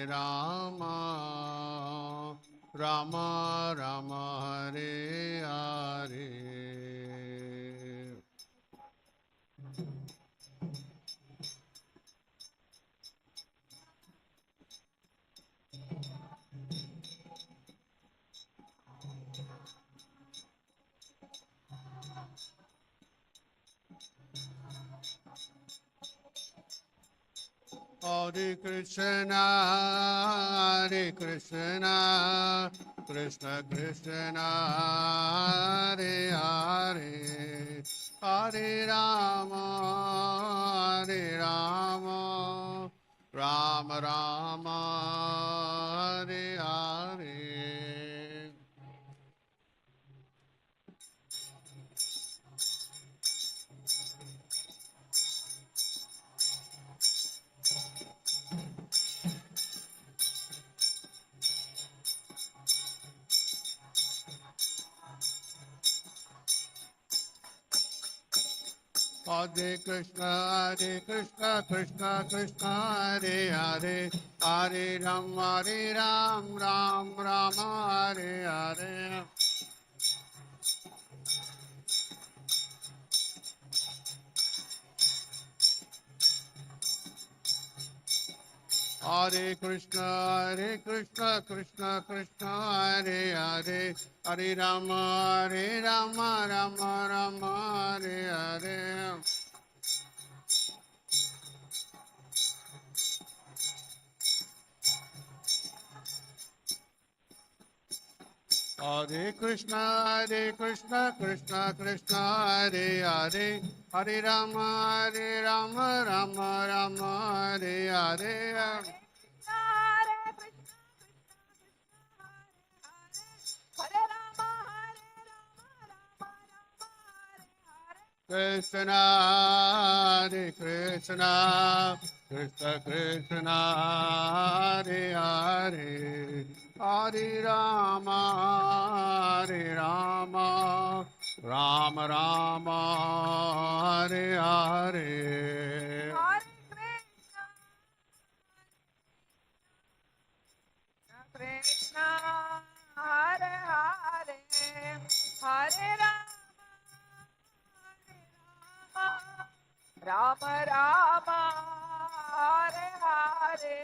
Rama, Rama Rama Hare Hare. Hare Krishna, Krishna Krishna, Hare Hare, Hare Rama, Rama Rama, Hare Hare. Hare Krishna, Krishna Krishna, Hare Hare, Hare Ram, Ram Rama, Hare Hare. Hare Krishna, Krishna Krishna, Hare Hare, Hare Rama, Rama, Hare Hare. Hare Krishna, Krishna Krishna, Hare Hare, Hare Rama, Rama, Hare Hare. Krishna, Krishna Krishna, Hare Hare, Hare Rama, Rama, Hare Hare. Krishna, Hare Hare, Hare Rama, Rama, Hare Hare.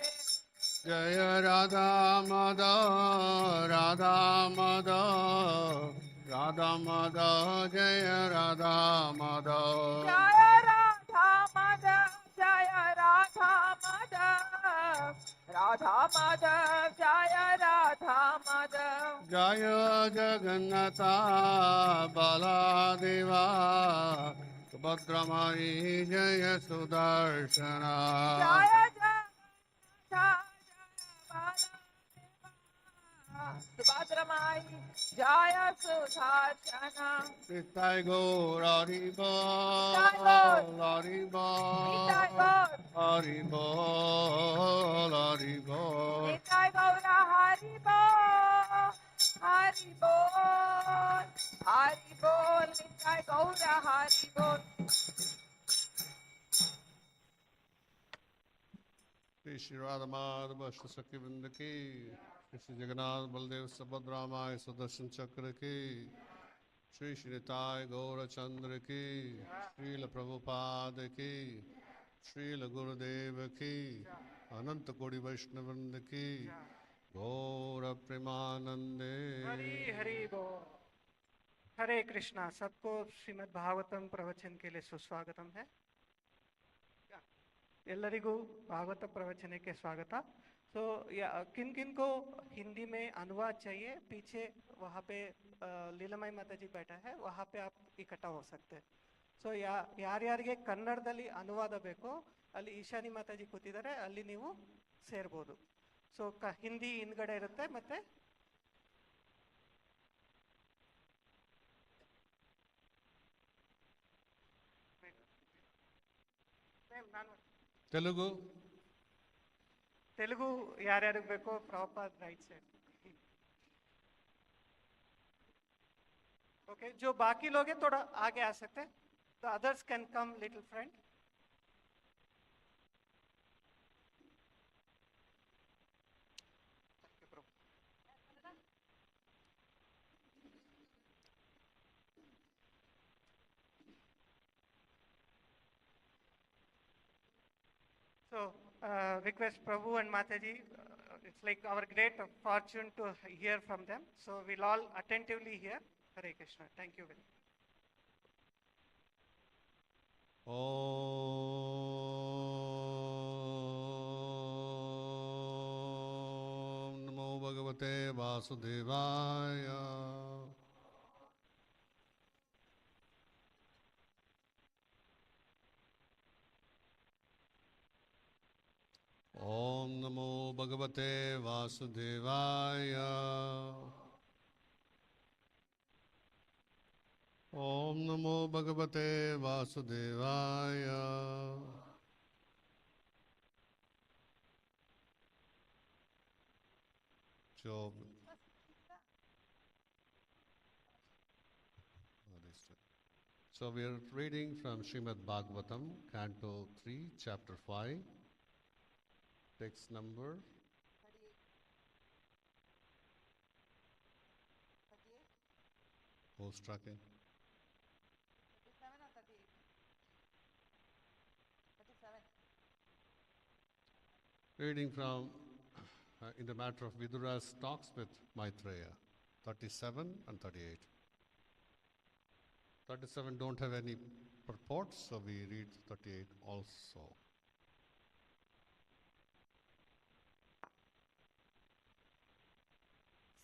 Jaya Radha Madhav, Radha Madhav, Radha Madhav, Jaya Radha Madhav. Jaya Radha Madhav, Jaya Radha Madhav, Radha Madhav, Jaya Radha Madhav. Jaya Jagannatha Baladeva, Subhadramani Jaya Sudarshana. Jaya Subhadramai, Jaya Sudarshana. Nitai Gaur Haribo, Haribo, Haribo, Haribo. Nitai Gaura Haribol, Haribol, Haribol, Nitai Gaura Haribol. Shri Radha Madhava Shri Vrinda ki, Shri Jagannath Baldev Subhadra Mai Sudarshan Chakra ki, Shri Shri Nitai Gaura Chandra ki, Srila Prabhupada ki, Srila Gurudeva ki, Ananta Kodi Vaishnavrinda ki, Gaura Premanande. Hari Hari बोल। हरे कृष्णा। सबको श्रीमद् भागवतम प्रवचन के लिए सुस्वागतम है। ಎಲ್ಲರಿಗೂ भागवत प्रवचन के स्वागत। तो किन किन को हिंदी में अनुवाद चाहिए, पीछे वहाँ पे लीलामाई माता जी बैठा है, वहाँ पे आप इकट्ठा हो सकते हैं। ಸೊ ಯಾರ್ಯಾರಿಗೆ ಕನ್ನಡದಲ್ಲಿ ಅನುವಾದ ಬೇಕೋ ಅಲ್ಲಿ ಈಶಾನಿ ಮಾತಾಜಿ ಕೂತಿದ್ದಾರೆ, ಅಲ್ಲಿ ನೀವು ಸೇರ್ಬೋದು. ಸೊ ಹಿಂದಿ ಹಿಂದ್ಗಡೆ ಇರುತ್ತೆ. ಮತ್ತೆ Telugu तेलुगु यार्यारिगे बेको प्रभुपाद राइट साइड। ओके, जो बाकी लोग हैं थोड़ा आगे आ सकते हैं। The others can come little friend. So, request Prabhu and Mataji, it's like our great fortune to hear from them. So, we'll all attentively hear. Hare Krishna. Thank you very much. Om Namo Bhagavate Vasudevaya. Om Namo Bhagavate Vasudevaya. Om Namo Bhagavate Vasudevaya. Job. So we are reading from Srimad Bhagavatam, Canto 3, Chapter 5, text number 38. who's tracking? 37 or 38? 37. Reading from in the matter of Vidura's talks with Maitreya, 37 and 38. 37 don't have any purports, so we read 38 also.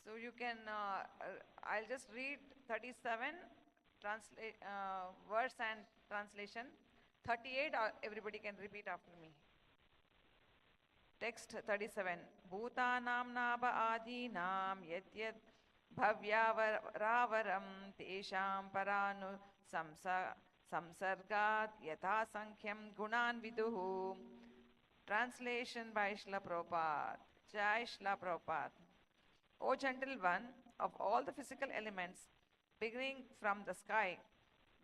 So you can, I'll just read 37, verse and translation. 38, everybody can repeat after me. Text 37. Bhutanam naba adinam yat yat bhavyavaram tesham paranu samsargat yatha sankhyam gunan viduhu. Translation by Shla Prabhupada. Jai Shla Prabhupada. O gentle one, of all the physical elements, beginning from the sky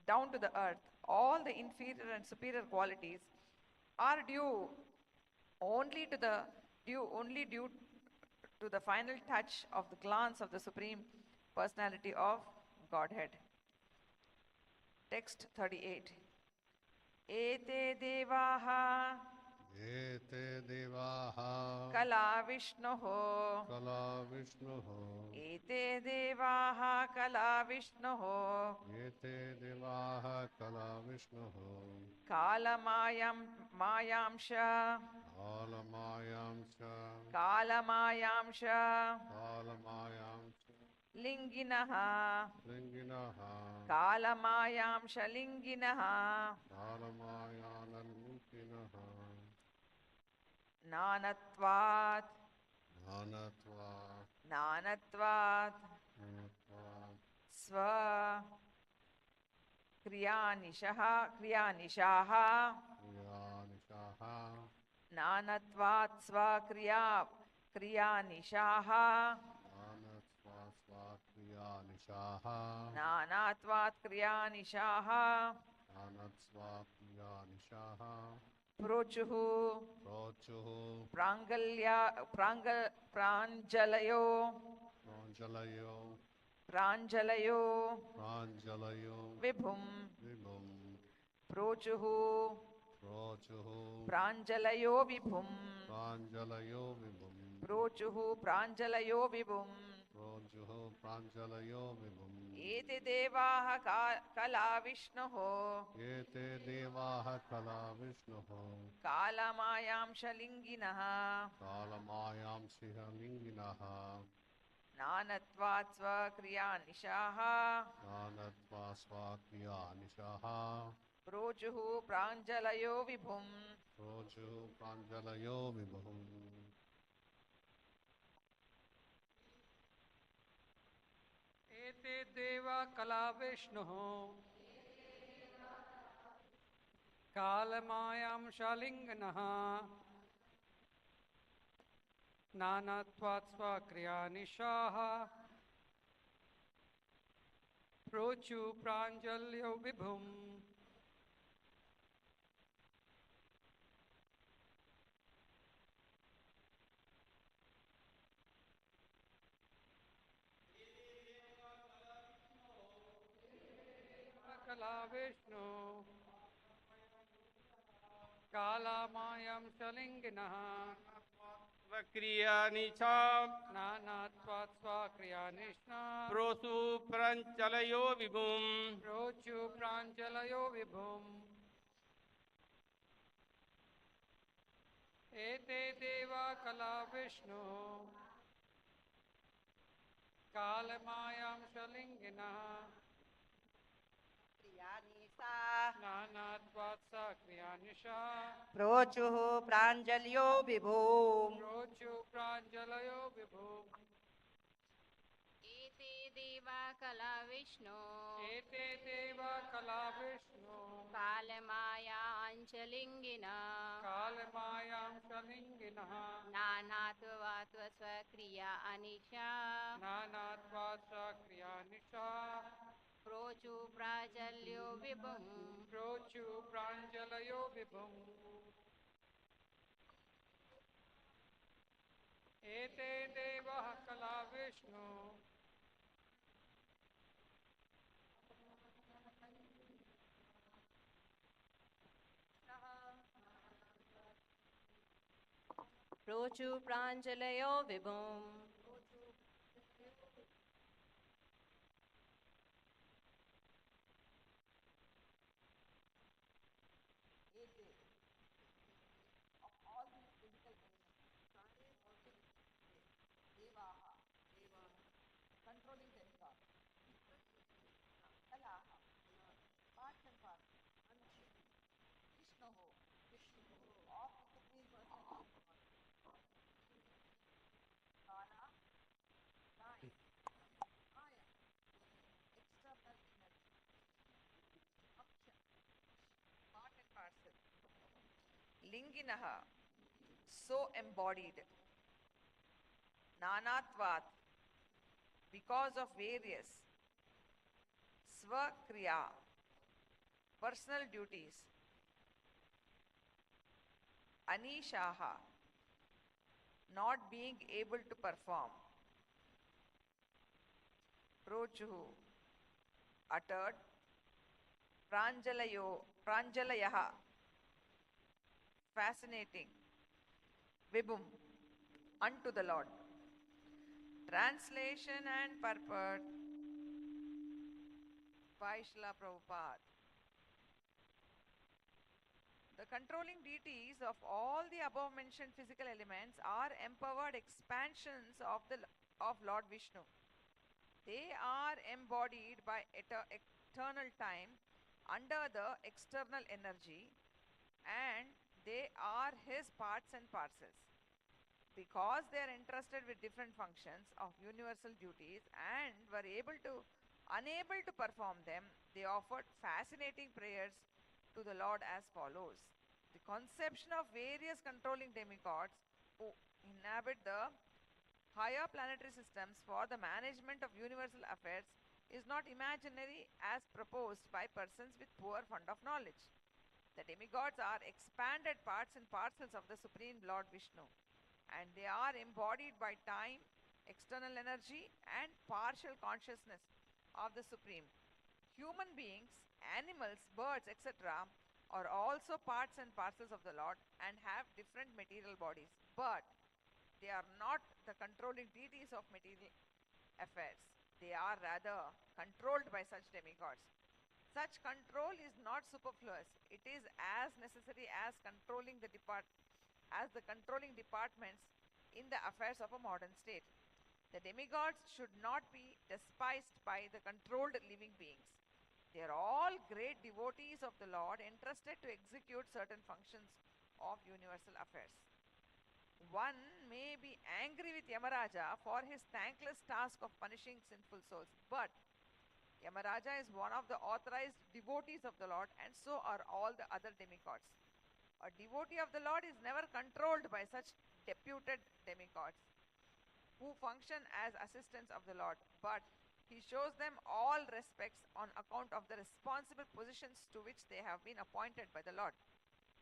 down to the earth, all the inferior and superior qualities are due only due to the final touch of the glance of the Supreme Personality of Godhead. Text 38. Ete devaha Ete devaha kala vishnoho. kala vishnuho. Ete devaha kala vishnoho. Ete devaha kala vishnuho. Kala mayamsha. Kalamayamsha. Kalamayamsha. Kalamayamsha. Linginaha. Linginaha. Kalamayamsha linginaha. Kalamayanalmukinaha. Nanatvat. Nanatva. Nanatvat. Nanatva. Sva. Kriyanishaha. Kriyanishaha. Kriyanishaha. Nanatvat sva kriyanishaha. Nanatva sva kriyanishaha. Nanatvat kriyanishaha. Nanatva kriyanishaha. Prochuhu. Prochuhu. Pranjalayo. Pranjalayo. Pranjalayo. Pranjalayo. Vibhum. Vibhum. Prochuhu. Prochuhu. Pranjalayo vibhum. Pranjalayo vibhum. Prochuhu pranjalayo vibhum. Prochuhu pranjalayo vibhum. Ete devaha kala vishnoho. Ete devaha kala vishnuho. Kalamayamsha linginaha. Kalamayam siha linginaha. Nanatvat sva kriyanishaha. Nanatva sva kriyanishaha. Prochuhu pranjalayo vibhum. Prochuhu pranjalayo vibhum. एते देवा कला विष्णुः कालमायां शालिङ्गनः नानात्वात् स्वक्रियानिशाः प्रोचु प्राञ्जल्यो विभुम् कला विष्णु कालामायं शलिङ्गिनः स्वक्रियानिशा नानात्वात् स्वाक्रियानिष्णा प्रोसु प्रञ्चलयो विभुम् प्रोचु प्राञ्जलयो विभुम् एते देवा कला विष्णु कालमायां शलिङ्गिनः नानात्वात् सक्रियानिशा प्रोचुः प्राञ्जल्यो विभुम् प्रोचु प्राञ्जलयो विभुम् एते देवा कला विष्णु एते देवा कला विष्णु कालमायाञ्चलिङ्गिना कालमायां शलिङ्गिनः नानात्वात् स्वक्रिया अनिशा नानात्वात् सक्रियानिशा प्रोचु प्राजल्यो विभुम् प्रोचु प्राञ्जलयो विभुम् एते देवः कला Vishnu प्रोचु प्राञ्जलयो विभुम् Linginaha, so embodied. Nanatvat, because of various. Svakriya, personal duties. Anishaha, not being able to perform. Prochuhu, uttered. Pranjalayaha, fascinating. Vibhum, unto the Lord. Translation and purport by Srila Prabhupada. The controlling deities of all the above mentioned physical elements are empowered expansions of Lord Vishnu. They are embodied by eternal time under the external energy, and they are his parts and parcels. Because they are entrusted with different functions of universal duties and were unable to perform them, they offered fascinating prayers to the Lord as follows. The conception of various controlling demigods who inhabit the higher planetary systems for the management of universal affairs is not imaginary as proposed by persons with poor fund of knowledge. The demigods are expanded parts and parcels of the Supreme Lord Vishnu, and they are embodied by time, external energy, and partial consciousness of the Supreme. Human beings, animals, birds, etc. are also parts and parcels of the Lord and have different material bodies, but they are not the controlling deities of material affairs. They are rather controlled by such demigods. Such control is not superfluous. It is as necessary as the controlling departments in the affairs of a modern state. The demigods should not be despised by the controlled living beings. They are all great devotees of the Lord entrusted to execute certain functions of universal affairs. One may be angry with Yamaraja for his thankless task of punishing sinful souls, but Yamaraja is one of the authorized devotees of the Lord, and so are all the other demigods. A devotee of the Lord is never controlled by such deputed demigods who function as assistants of the Lord, but he shows them all respects on account of the responsible positions to which they have been appointed by the Lord.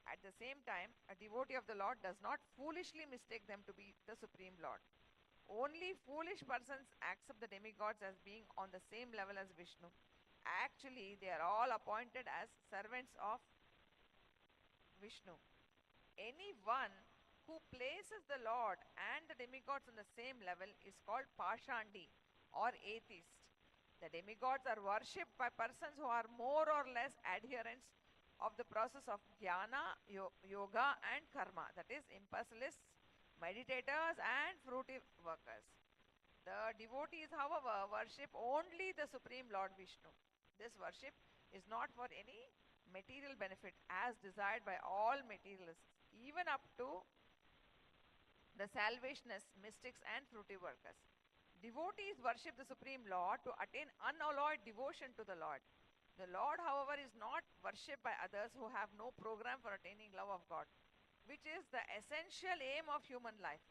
At the same time, a devotee of the Lord does not foolishly mistake them to be the Supreme Lord. Only foolish persons accept the demigods as being on the same level as Vishnu. Actually, they are all appointed as servants of Vishnu. Anyone who places the Lord and the demigods on the same level is called Pashandi or atheist. The demigods are worshipped by persons who are more or less adherents of the process of jnana, yoga and karma, that is impersonalists, meditators and fruity workers. The devotees, however, worship only the Supreme Lord Vishnu. This worship is not for any material benefit as desired by all materialists, even up to the salvationists, mystics and fruity workers. Devotees worship the Supreme Lord to attain unalloyed devotion to the Lord. The Lord, however, is not worshipped by others who have no program for attaining love of God, which is the essential aim of human life.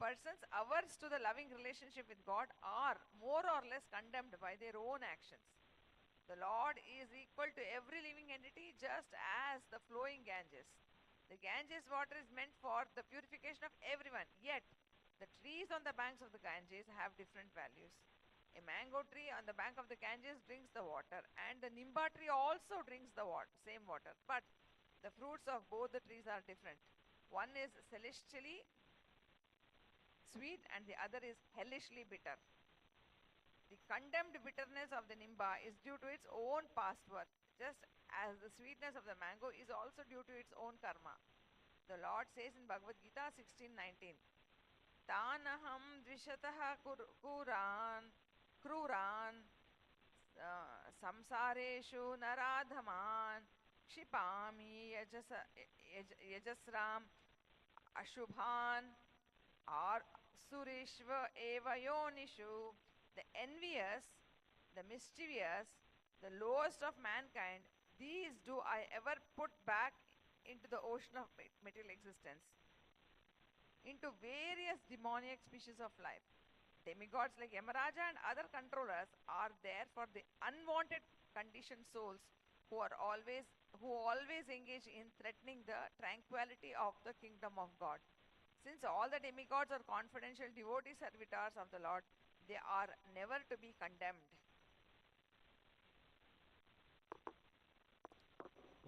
Persons averse to the loving relationship with God are more or less condemned by their own actions. The Lord is equal to every living entity, just as the flowing Ganges. The Ganges water is meant for the purification of everyone, yet the trees on the banks of the Ganges have different values. A mango tree on the bank of the Ganges drinks the water, and the nimba tree also drinks the same water. But the fruits of both the trees are different. One is celestially sweet, and the other is hellishly bitter. The condemned bitterness of the nimba is due to its own past work, just as the sweetness of the mango is also due to its own karma. The Lord says in Bhagavad Gita 16:19, Tanaham dvishatah kruran samsareshu naradhaman kshipami yajasram ashubhan or surishva eva yonishu. The envious, the mischievous, the lowest of mankind, these do I ever put back into the ocean of material existence, into various demoniac species of life. Demigods like Yamaraja and other controllers are there for the unwanted conditioned souls who always engage in threatening the tranquility of the kingdom of God. Since all the demigods are confidential devotee servitors of the Lord, they are never to be condemned.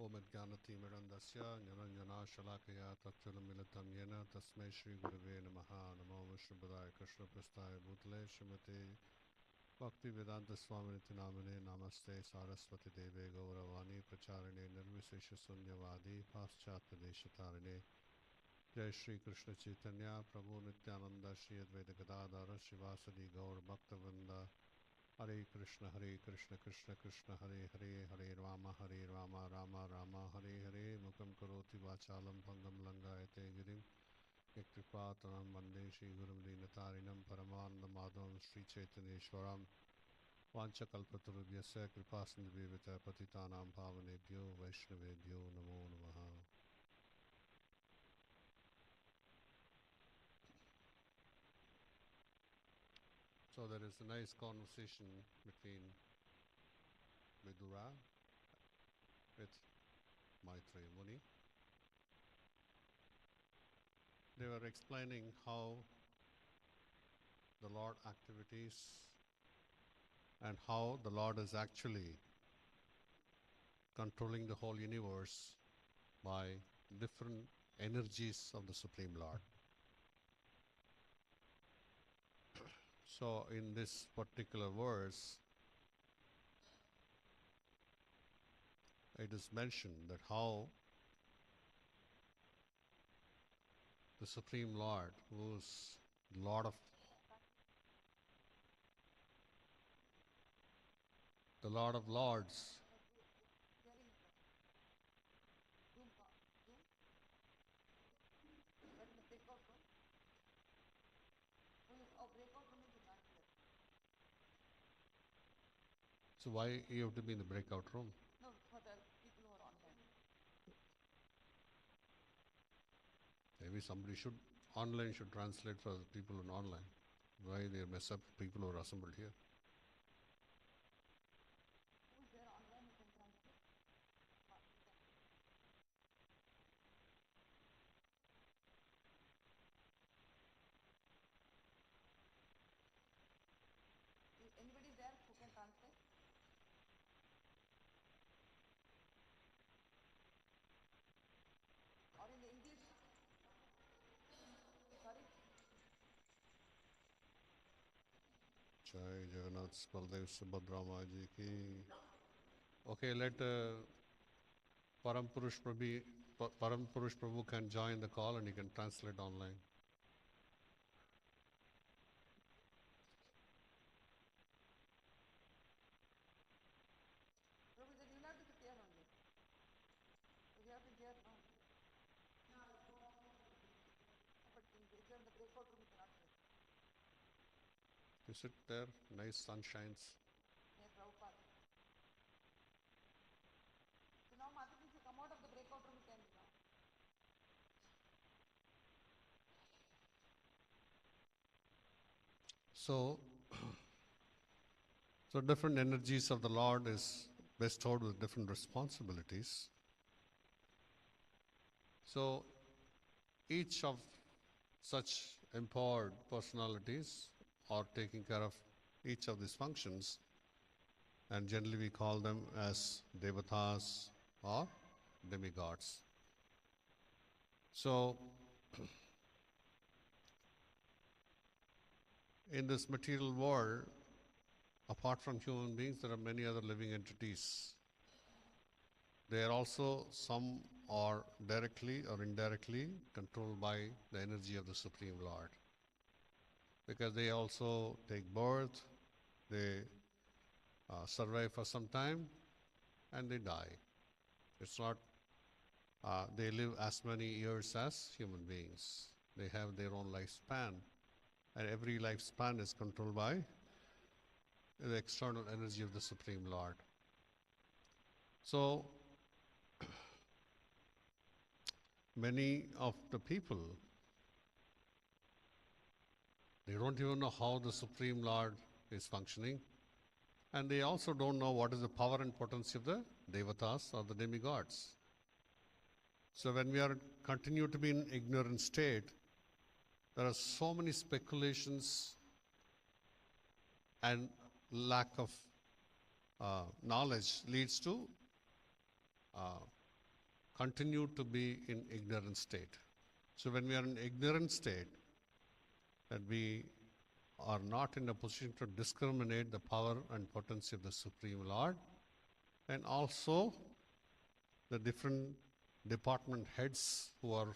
Om Jnanatimirandasya Nyaranjana Shalakaya Tatchalamilitam Yena Tasmai Shri Gurave Namaha Namo Vishnupadaya Krishna Prasthaya Bhutale Srimate Bhakti Vedanta Swaminiti Namane Namaste Saraswati Deve Gauravani Pracharane Nirvisesha Sunyavadi Paschatya Deshatarane Jai Shri Krishna Chaitanya Prabhu Nityananda Shri Advaita Gadadhara Shivasadi Gaur Bhaktavinda Hare Krishna Krishna Krishna Hare Hare Hare Rama Rama Rama Hare Hare Mukam Karoti Vachalam Bhangam Langayate Girim Yakripatanam Vande Shri Gurum Dinatarinam Paramananda Madhavam Shri Chaitanyeshwaram Vanchakalpatarubhyasya Kripasindhivivita Patitanam Pavanebhyo Vaishnavebhyo Namo Namaha. So there is a nice conversation between Vidura with Maitreya Muni. They were explaining how the Lord activities and how the Lord is actually controlling the whole universe by different energies of the Supreme Lord. So in this particular verse, it is mentioned that how the Supreme Lord, who is Lord of the Lord of Lords, so why you have to be in the breakout room? No, for the people who are online. Maybe somebody online should translate for the people on online. Why they mess up people who are assembled here? Who is there online who can translate? Is anybody there who can translate? Or in the English? Jai Jagannath Baldev Subhadra Maji ki. Okay, let Param Purush Prabhu can join the call and he can translate online. You sit there, nice sun shines. So different energies of the Lord is bestowed with different responsibilities. So each of such empowered personalities are taking care of each of these functions, and generally we call them as devatas or demigods. So in this material world, apart from human beings, there are many other living entities. They are also, some are directly or indirectly controlled by the energy of the Supreme Lord. Because they also take birth, they survive for some time, and they die. It's not, they live as many years as human beings. They have their own lifespan, and every lifespan is controlled by the external energy of the Supreme Lord. So, many of the people, they don't even know how the Supreme Lord is functioning, and they also don't know what is the power and potency of the devatas or the demigods. So when we are continue to be in ignorant state, there are so many speculations and lack of knowledge leads to continue to be in ignorant state. So when we are in ignorant state, that we are not in a position to discriminate the power and potency of the Supreme Lord, and also the different department heads who are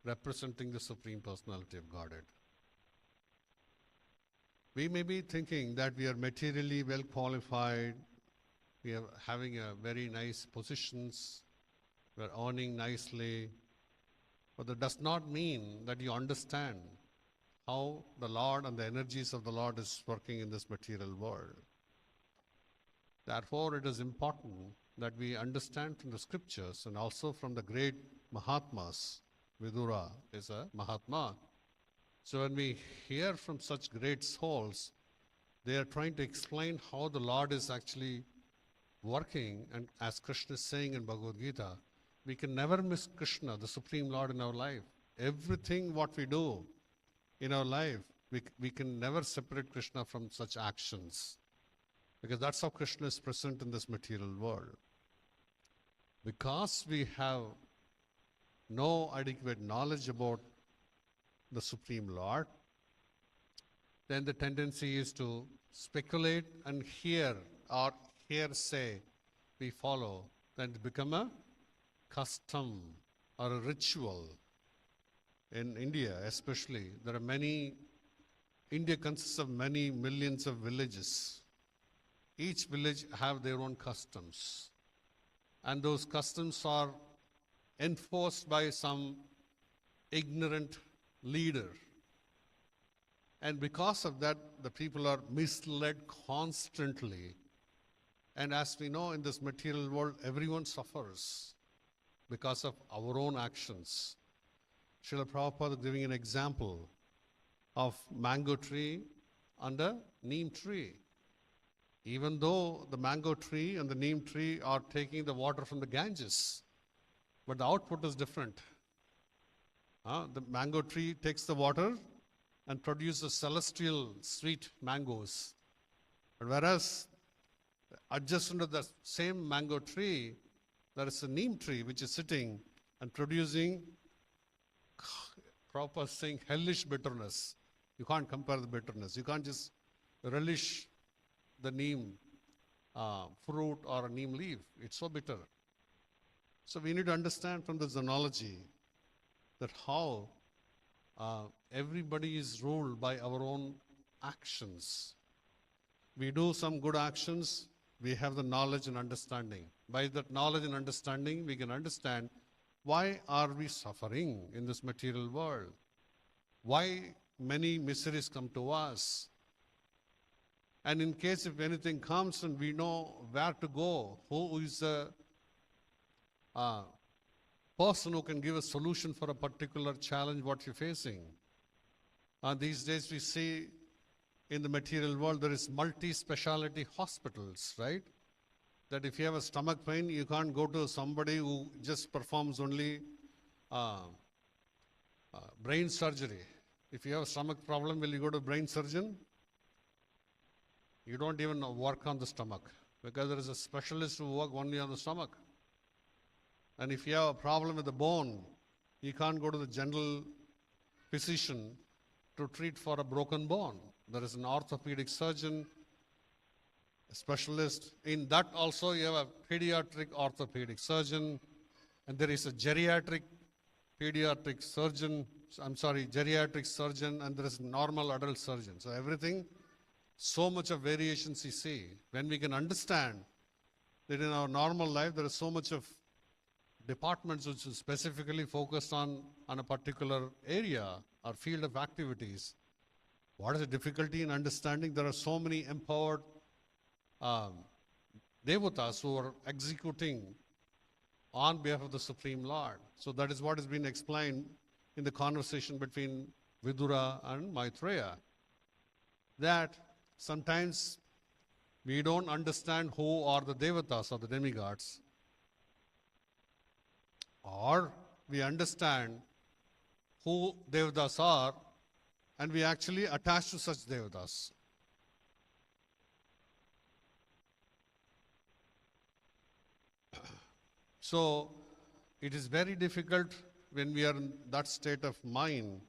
representing the Supreme Personality of Godhead. We may be thinking that we are materially well qualified, we are having a very nice positions, we are earning nicely, but that does not mean that you understand how the Lord and the energies of the Lord is working in this material world. Therefore, it is important that we understand from the scriptures and also from the great Mahatmas. Vidura is a Mahatma. So when we hear from such great souls, they are trying to explain how the Lord is actually working, and as Krishna is saying in Bhagavad Gita, we can never miss Krishna, the Supreme Lord in our life. Everything what we do in our life, we can never separate Krishna from such actions, because that's how Krishna is present in this material world. Because we have no adequate knowledge about the Supreme Lord, then the tendency is to speculate and hear or hearsay we follow, then it become a custom or a ritual. In India especially, there are many, India consists of many millions of villages. Each village have their own customs, and those customs are enforced by some ignorant leader. And because of that, the people are misled constantly. And as we know, in this material world, everyone suffers because of our own actions. Srila Prabhupada is giving an example of mango tree and a neem tree. Even though the mango tree and the neem tree are taking the water from the Ganges, but the output is different. The mango tree takes the water and produces celestial sweet mangoes. But whereas adjacent to the same mango tree, there is a neem tree which is sitting and producing, proper saying, hellish bitterness. You can't compare the bitterness. You can't just relish the neem fruit or a neem leaf. It's so bitter. So we need to understand from this analogy that how everybody is ruled by our own actions. We do some good actions, we have the knowledge and understanding. By that knowledge and understanding, we can understand why are we suffering in this material world? Why many miseries come to us? And in case if anything comes and we know where to go, who is the person who can give a solution for a particular challenge what you're facing. These days we see in the material world there is multi-speciality hospitals, right? That if you have a stomach pain, you can't go to somebody who just performs only brain surgery. If you have a stomach problem, will you go to a brain surgeon? You don't even work on the stomach because there is a specialist who works only on the stomach. And if you have a problem with the bone, you can't go to the general physician to treat for a broken bone. There is an orthopedic surgeon, a specialist. In that also you have a pediatric orthopedic surgeon, and there is a geriatric surgeon, and there is a normal adult surgeon. So everything, so much of variations you see. When we can understand that in our normal life there is so much of departments which is specifically focused on a particular area or field of activities. What is the difficulty in understanding? There are so many empowered devatas who are executing on behalf of the Supreme Lord. So that is what has been explained in the conversation between Vidura and Maitreya. That sometimes we don't understand who are the devatas or the demigods, or we understand who devatas are and we actually attach to such devatas. So it is very difficult when we are in that state of mind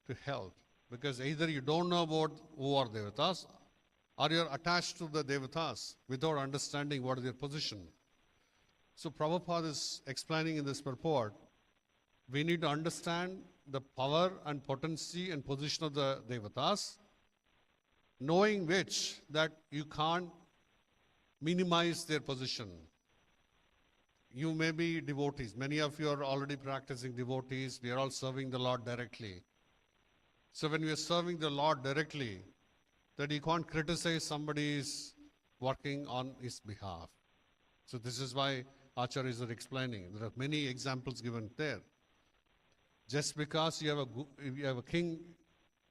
to help, because either you don't know about who are devatas or you are attached to the devatas without understanding what is their position. So Prabhupada is explaining in this purport, we need to understand the power and potency and position of the devatas, knowing which that you can't minimize their position. You may be devotees. Many of you are already practicing devotees. We are all serving the Lord directly. So when we are serving the Lord directly, that you can't criticize somebody is working on his behalf. So this is why Acharyas are explaining. There are many examples given there. Just because you have a king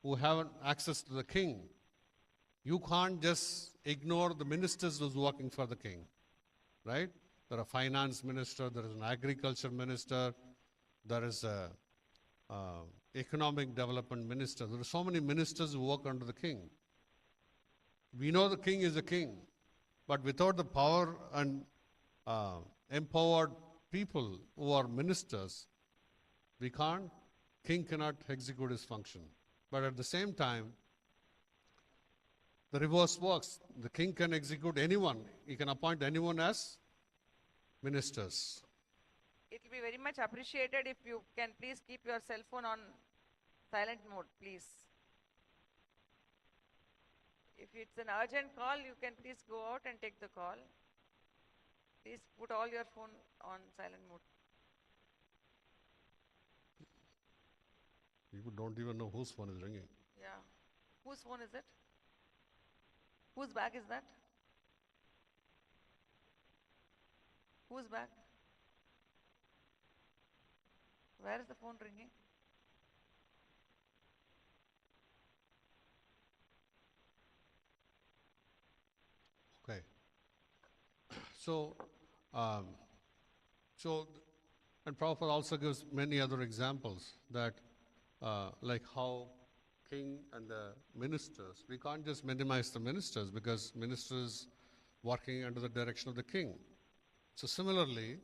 who have access to the king, you can't just ignore the ministers who's working for the king, right? There are a finance minister, there is an agriculture minister, there is a economic development minister. There are so many ministers who work under the king. We know the king is a king, but without the power and empowered people who are ministers, king cannot execute his function. But at the same time, the reverse works. The king can execute anyone. He can appoint anyone as ministers. It will be very much appreciated if you can please keep your cell phone on silent mode, please. If it's an urgent call, you can please go out and take the call. Please put all your phone on silent mode. People don't even know whose phone is ringing. Yeah. Whose phone is it? Whose bag is that? Whose bag? Where is the phone ringing? Okay. And Prabhupada also gives many other examples that, like how king and the ministers, we can't just minimize the ministers because ministers working under the direction of the king. So similarly,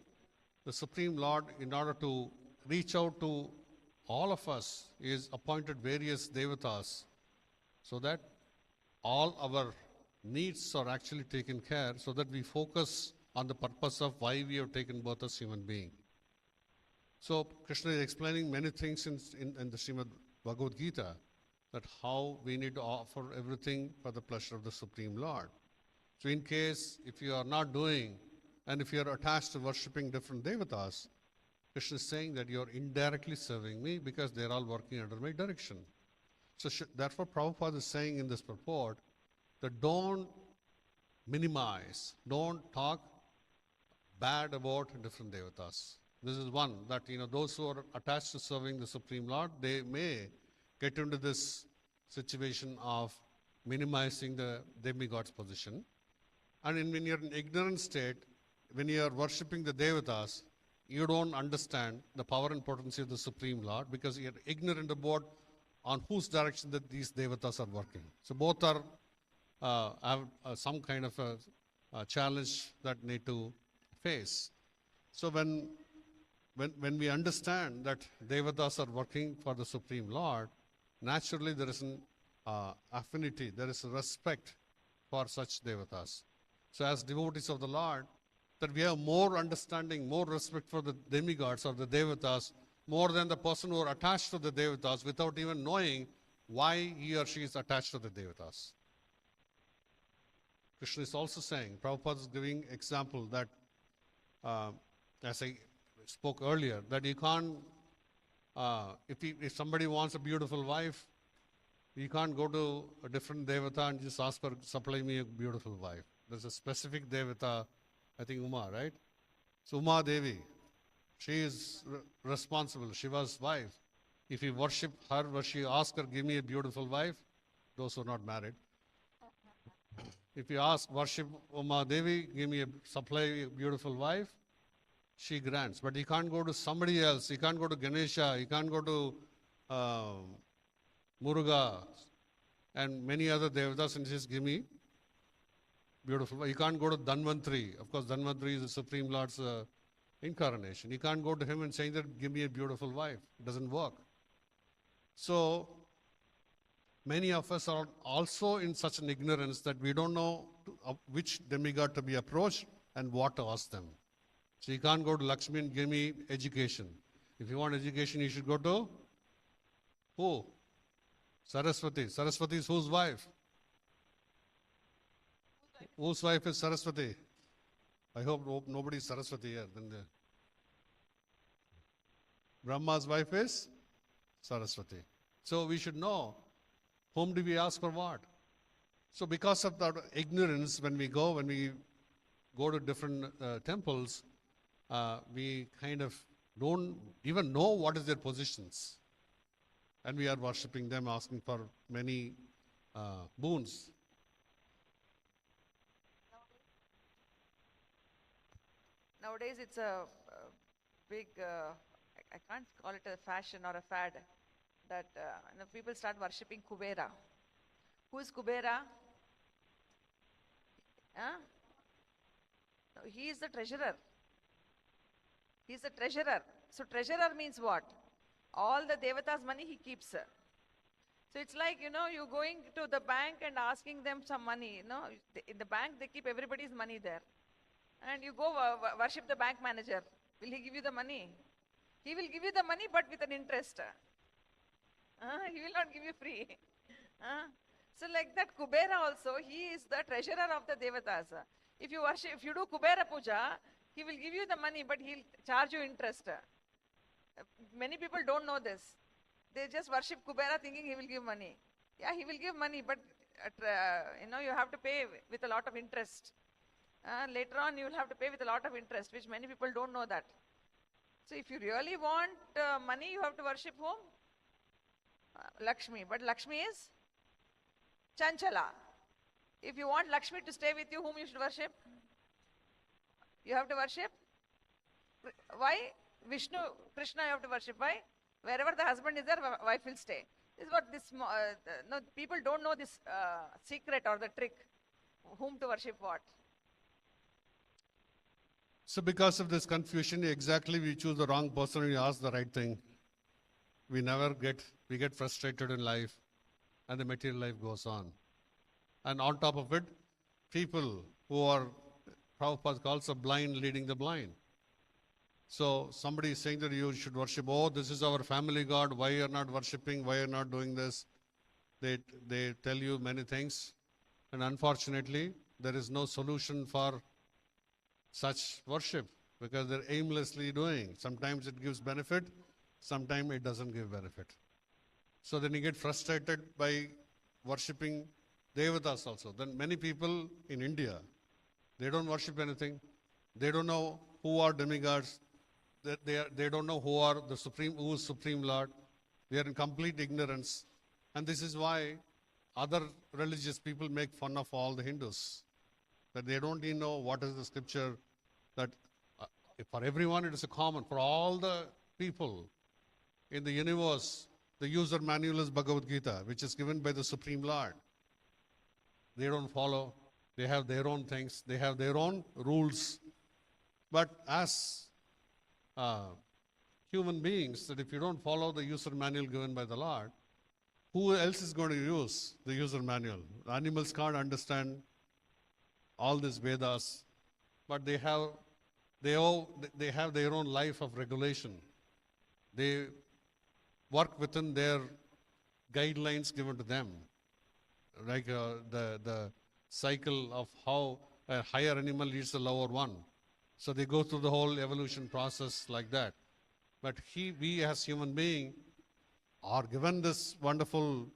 the Supreme Lord, in order to reach out to all of us, is appointed various devatas so that all our needs are actually taken care, so that we focus on the purpose of why we have taken birth as human being. So Krishna is explaining many things in the Srimad Bhagavad Gita, that how we need to offer everything for the pleasure of the Supreme Lord. So in case if you are not doing, and if you are attached to worshipping different devatas, Krishna is saying that you are indirectly serving me, because they are all working under my direction. So therefore Prabhupada is saying in this purport that don't minimize, don't talk bad about different devatas. This is one, that those who are attached to serving the Supreme Lord, they may get into this situation of minimizing the demigod's position. And when you're in ignorant state, when you are worshipping the devatas, you don't understand the power and potency of the Supreme Lord, because you're ignorant about on whose direction that these devatas are working. So both are have some kind of a challenge that need to face. So when we understand that devatas are working for the Supreme Lord, naturally there is an affinity, there is a respect for such devatas. So as devotees of the Lord, that we have more understanding, more respect for the demigods or the devatas, more than the person who are attached to the devatas without even knowing why he or she is attached to the devatas. Krishna is also saying, Prabhupada is giving example that, as I spoke earlier, that you can't, if somebody wants a beautiful wife, you can't go to a different devata and just ask her, supply me a beautiful wife. There's a specific devata, I think Uma, right? So Uma Devi, she is responsible, Shiva's wife. If you worship her, or she asks her, give me a beautiful wife, those who are not married. If you ask, worship Uma Devi, give me supply a beautiful wife, she grants. But you can't go to somebody else. You can't go to Ganesha. You can't go to Muruga and many other devatas and just give me beautiful wife. You can't go to Dhanvantri. Of course, Dhanvantri is the Supreme Lord's incarnation. You can't go to him and saying that, give me a beautiful wife. It doesn't work. So many of us are also in such an ignorance that we don't know which demigod to be approached and what to ask them. So you can't go to Lakshmi and give me education. If you want education, you should go to who? Saraswati. Saraswati is whose wife? Whose wife is Saraswati? I hope nobody is Saraswati here. Then Brahma's wife is Saraswati. So we should know whom do we ask for what. So because of that ignorance, when we go to different temples, we kind of don't even know what is their positions. And we are worshipping them, asking for many boons. Nowadays it's a big, I can't call it a fashion or a fad, that people start worshipping Kubera. Who is Kubera? Huh? No, he is the treasurer. He is the treasurer. So treasurer means what? All the devatas' money he keeps. So it's like, you're going to the bank and asking them some money. In the bank they keep everybody's money there. And you go worship the bank manager. Will he give you the money? He will give you the money, but with an interest. He will not give you free. So like that, Kubera also, he is the treasurer of the devatas. If you do Kubera puja, he will give you the money, but he'll charge you interest. Many people don't know this. They just worship Kubera thinking he will give money. Yeah, he will give money, but you have to pay with a lot of interest. Later on, you will have to pay with a lot of interest, which many people don't know that. So if you really want money, you have to worship whom? Lakshmi. But Lakshmi is Chanchala. If you want Lakshmi to stay with you, whom you should worship? You have to worship? Why? Vishnu, Krishna you have to worship. Why? Wherever the husband is there, wife will stay. This is what people don't know this secret or the trick. Whom to worship what? So because of this confusion, we choose the wrong person and we ask the right thing. We get frustrated in life and the material life goes on. And on top of it, people who are, Prabhupada calls a blind leading the blind. So somebody is saying that you should worship, oh, this is our family God, why you are not worshipping, why you are not doing this? They tell you many things. And unfortunately, there is no solution for such worship because they're aimlessly doing. Sometimes it gives benefit, sometimes it doesn't give benefit. So then you get frustrated by worshipping devatas also. Then many people in India, they don't worship anything. They don't know who are demigods. They don't know who is Supreme Lord. They are in complete ignorance. And this is why other religious people make fun of all the Hindus. That they don't even know what is the scripture, that for everyone it is a common. For all the people in the universe, the user manual is Bhagavad Gita, which is given by the Supreme Lord. They don't follow. They have their own things. They have their own rules. But as human beings, that if you don't follow the user manual given by the Lord, who else is going to use the user manual? Animals can't understand all these Vedas, but they have their own life of regulation. They work within their guidelines given to them, like the cycle of how a higher animal leads the lower one. So they go through the whole evolution process like that. But we as human beings are given this wonderful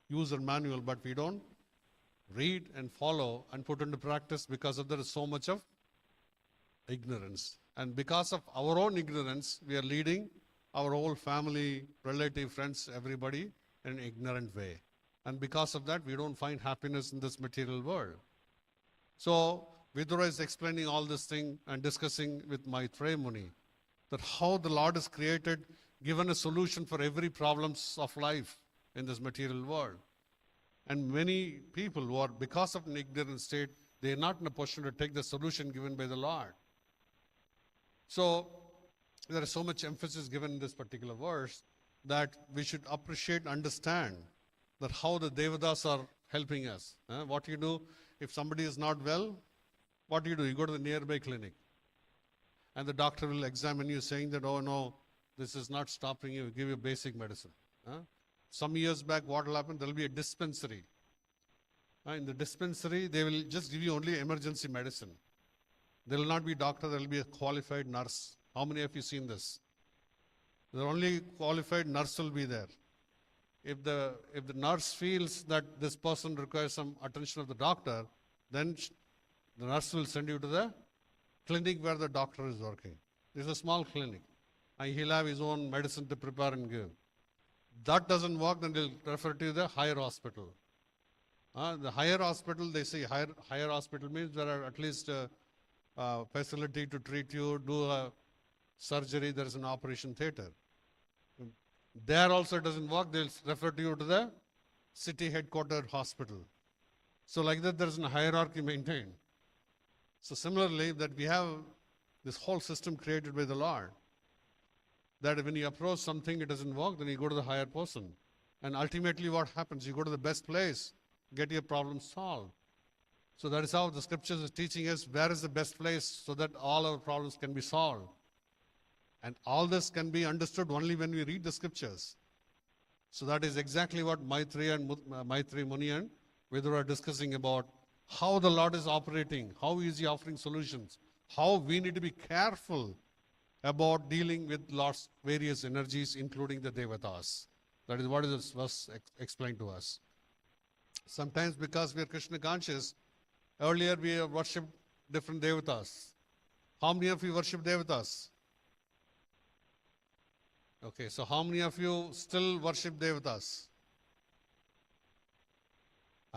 user manual, but we don't read and follow and put into practice because of there is so much of ignorance. And because of our own ignorance, we are leading our whole family, relative, friends, everybody in an ignorant way. And because of that, we don't find happiness in this material world. So Vidura is explaining all this thing and discussing with Maitreya Muni that how the Lord has created, given a solution for every problems of life in this material world. And many people who are, because of an ignorant state, they are not in a position to take the solution given by the Lord. So there is so much emphasis given in this particular verse that we should appreciate and understand that how the Devatas are helping us. What you do if somebody is not well, what do? You go to the nearby clinic. And the doctor will examine you saying that, oh no, this is not stopping you, give you basic medicine. Some years back, what will happen? There will be a dispensary. In the dispensary, they will just give you only emergency medicine. There will not be a doctor, there will be a qualified nurse. How many of you seen this? The only qualified nurse will be there. If the nurse feels that this person requires some attention of the doctor, then the nurse will send you to the clinic where the doctor is working. This is a small clinic. And he'll have his own medicine to prepare and give. That doesn't work, then they'll refer to the higher hospital. The higher hospital, they say higher hospital means there are at least a facility to treat you, do a surgery, there is an operation theater. There also it doesn't work, they'll refer to you to the city headquarter hospital. So like that there is a hierarchy maintained. So similarly, that we have this whole system created by the Lord, that when you approach something, it doesn't work, then you go to the higher person. And ultimately what happens? You go to the best place, get your problem solved. So that is how the scriptures is teaching us where is the best place so that all our problems can be solved. And all this can be understood only when we read the scriptures. So that is exactly what Maitreya Muni and Vidura are discussing about, how the Lord is operating, how is he offering solutions, how we need to be careful about dealing with Lord's various energies, including the Devatas. That is what this verse explained to us. Sometimes because we are Krishna conscious, earlier we have worshipped different Devatas. How many of you worship Devatas? Okay, so how many of you still worship Devatas?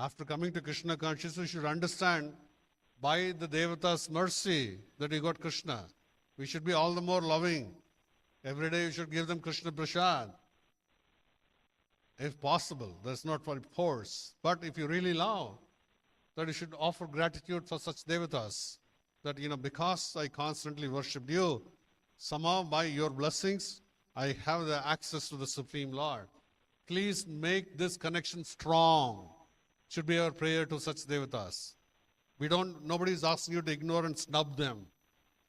After coming to Krishna consciousness, we should understand by the Devatas' mercy that we got Krishna. We should be all the more loving. Every day we should give them Krishna Prasad. If possible, that's not for force. But if you really love, that you should offer gratitude for such Devatas. That, because I constantly worshipped you, somehow by your blessings, I have the access to the Supreme Lord. Please make this connection strong. Should be our prayer to such devatas. Nobody is asking you to ignore and snub them.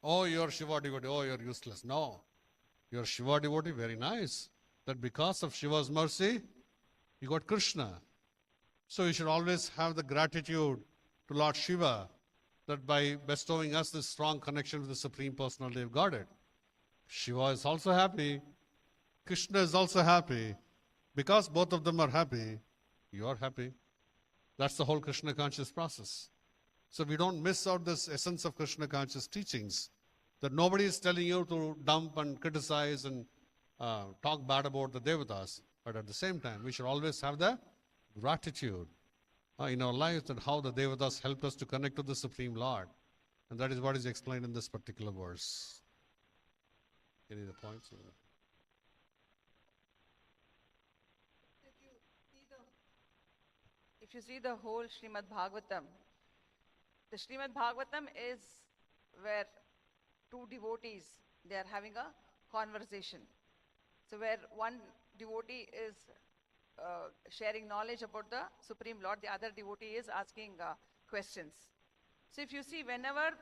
Oh, you're Shiva devotee. Oh, you're useless. No. You're Shiva devotee. Very nice. That because of Shiva's mercy, you got Krishna. So you should always have the gratitude to Lord Shiva that by bestowing us this strong connection with the Supreme Personality of Godhead. Shiva is also happy. Krishna is also happy. Because both of them are happy, you are happy. That's the whole Krishna conscious process. So we don't miss out this essence of Krishna conscious teachings, that nobody is telling you to dump and criticize and talk bad about the devatas. But at the same time, we should always have the gratitude in our lives and how the devatas help us to connect to the Supreme Lord. And that is what is explained in this particular verse. Any other points? If you see the whole Srimad Bhagavatam, the Srimad Bhagavatam is where two devotees, they are having a conversation. So where one devotee is sharing knowledge about the Supreme Lord, the other devotee is asking questions. So if you see, whenever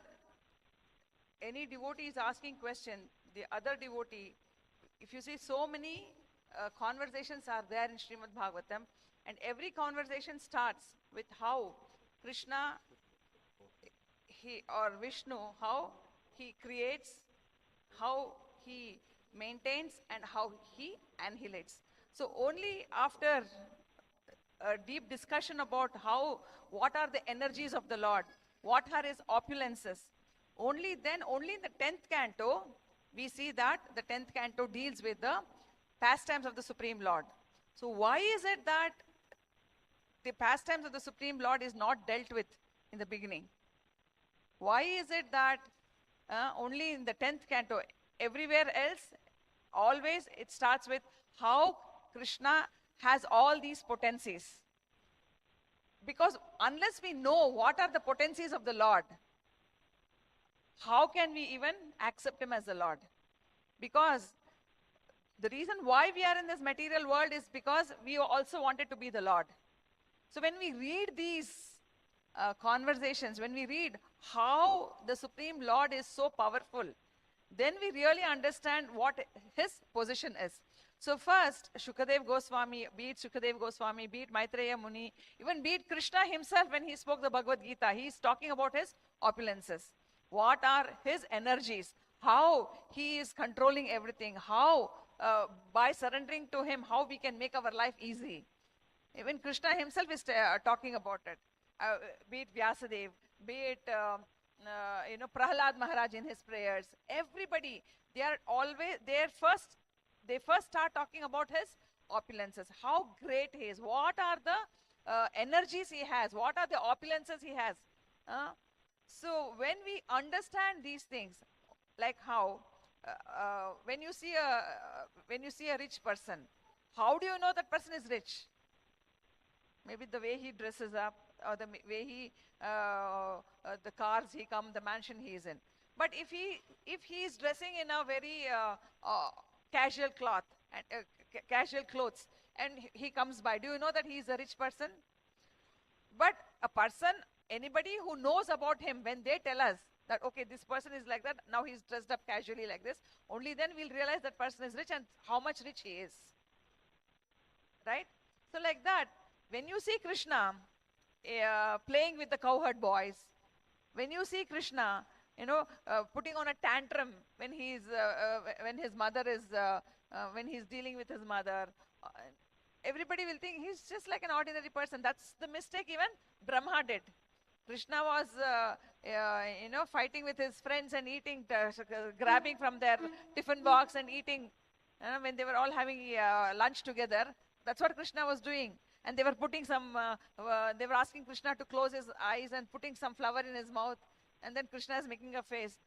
any devotee is asking question, the other devotee, if you see, so many conversations are there in Srimad Bhagavatam, and every conversation starts with how Krishna or Vishnu, how he creates, how he maintains, and how he annihilates. So only after a deep discussion about what are the energies of the Lord, what are his opulences, only then, only in the 10th canto, we see that the 10th canto deals with the pastimes of the Supreme Lord. So why is it that the pastimes of the Supreme Lord is not dealt with in the beginning? Why is it that only in the 10th canto, everywhere else, always it starts with how Krishna has all these potencies? Because unless we know what are the potencies of the Lord, how can we even accept him as the Lord? Because the reason why we are in this material world is because we also wanted to be the Lord. So when we read these conversations, when we read how the Supreme Lord is so powerful, then we really understand what his position is. So first, Shukadev Goswami, be it Shukadev Goswami, be it Maitreya Muni, even be it Krishna himself when he spoke the Bhagavad Gita, he is talking about his opulences. What are his energies? How he is controlling everything? How by surrendering to him, how we can make our life easy? Even Krishna himself is talking about it. Be it Vyasadev, be it Prahlad Maharaj in his prayers. Everybody, they are always there first. They first start talking about his opulences, how great he is, what are the energies he has, what are the opulences he has. So when we understand these things, like how when you see a rich person, how do you know that person is rich? Maybe the way he dresses up, or the way he, the cars he comes, the mansion he is in. But if he is dressing in a very casual cloth and casual clothes, and he comes by, do you know that he is a rich person? But a person, anybody who knows about him, when they tell us that okay, this person is like that, now he's dressed up casually like this, only then we'll realize that person is rich and how much rich he is. Right? So like that, when you see Krishna playing with the cowherd boys, when you see Krishna, putting on a tantrum when he's when his mother is when he's dealing with his mother, everybody will think he's just like an ordinary person. That's the mistake even Brahma did. Krishna was fighting with his friends and eating, grabbing from their tiffin box and eating when they were all having lunch together. That's what Krishna was doing. And they were putting they were asking Krishna to close his eyes and putting some flower in his mouth. And then Krishna is making a face.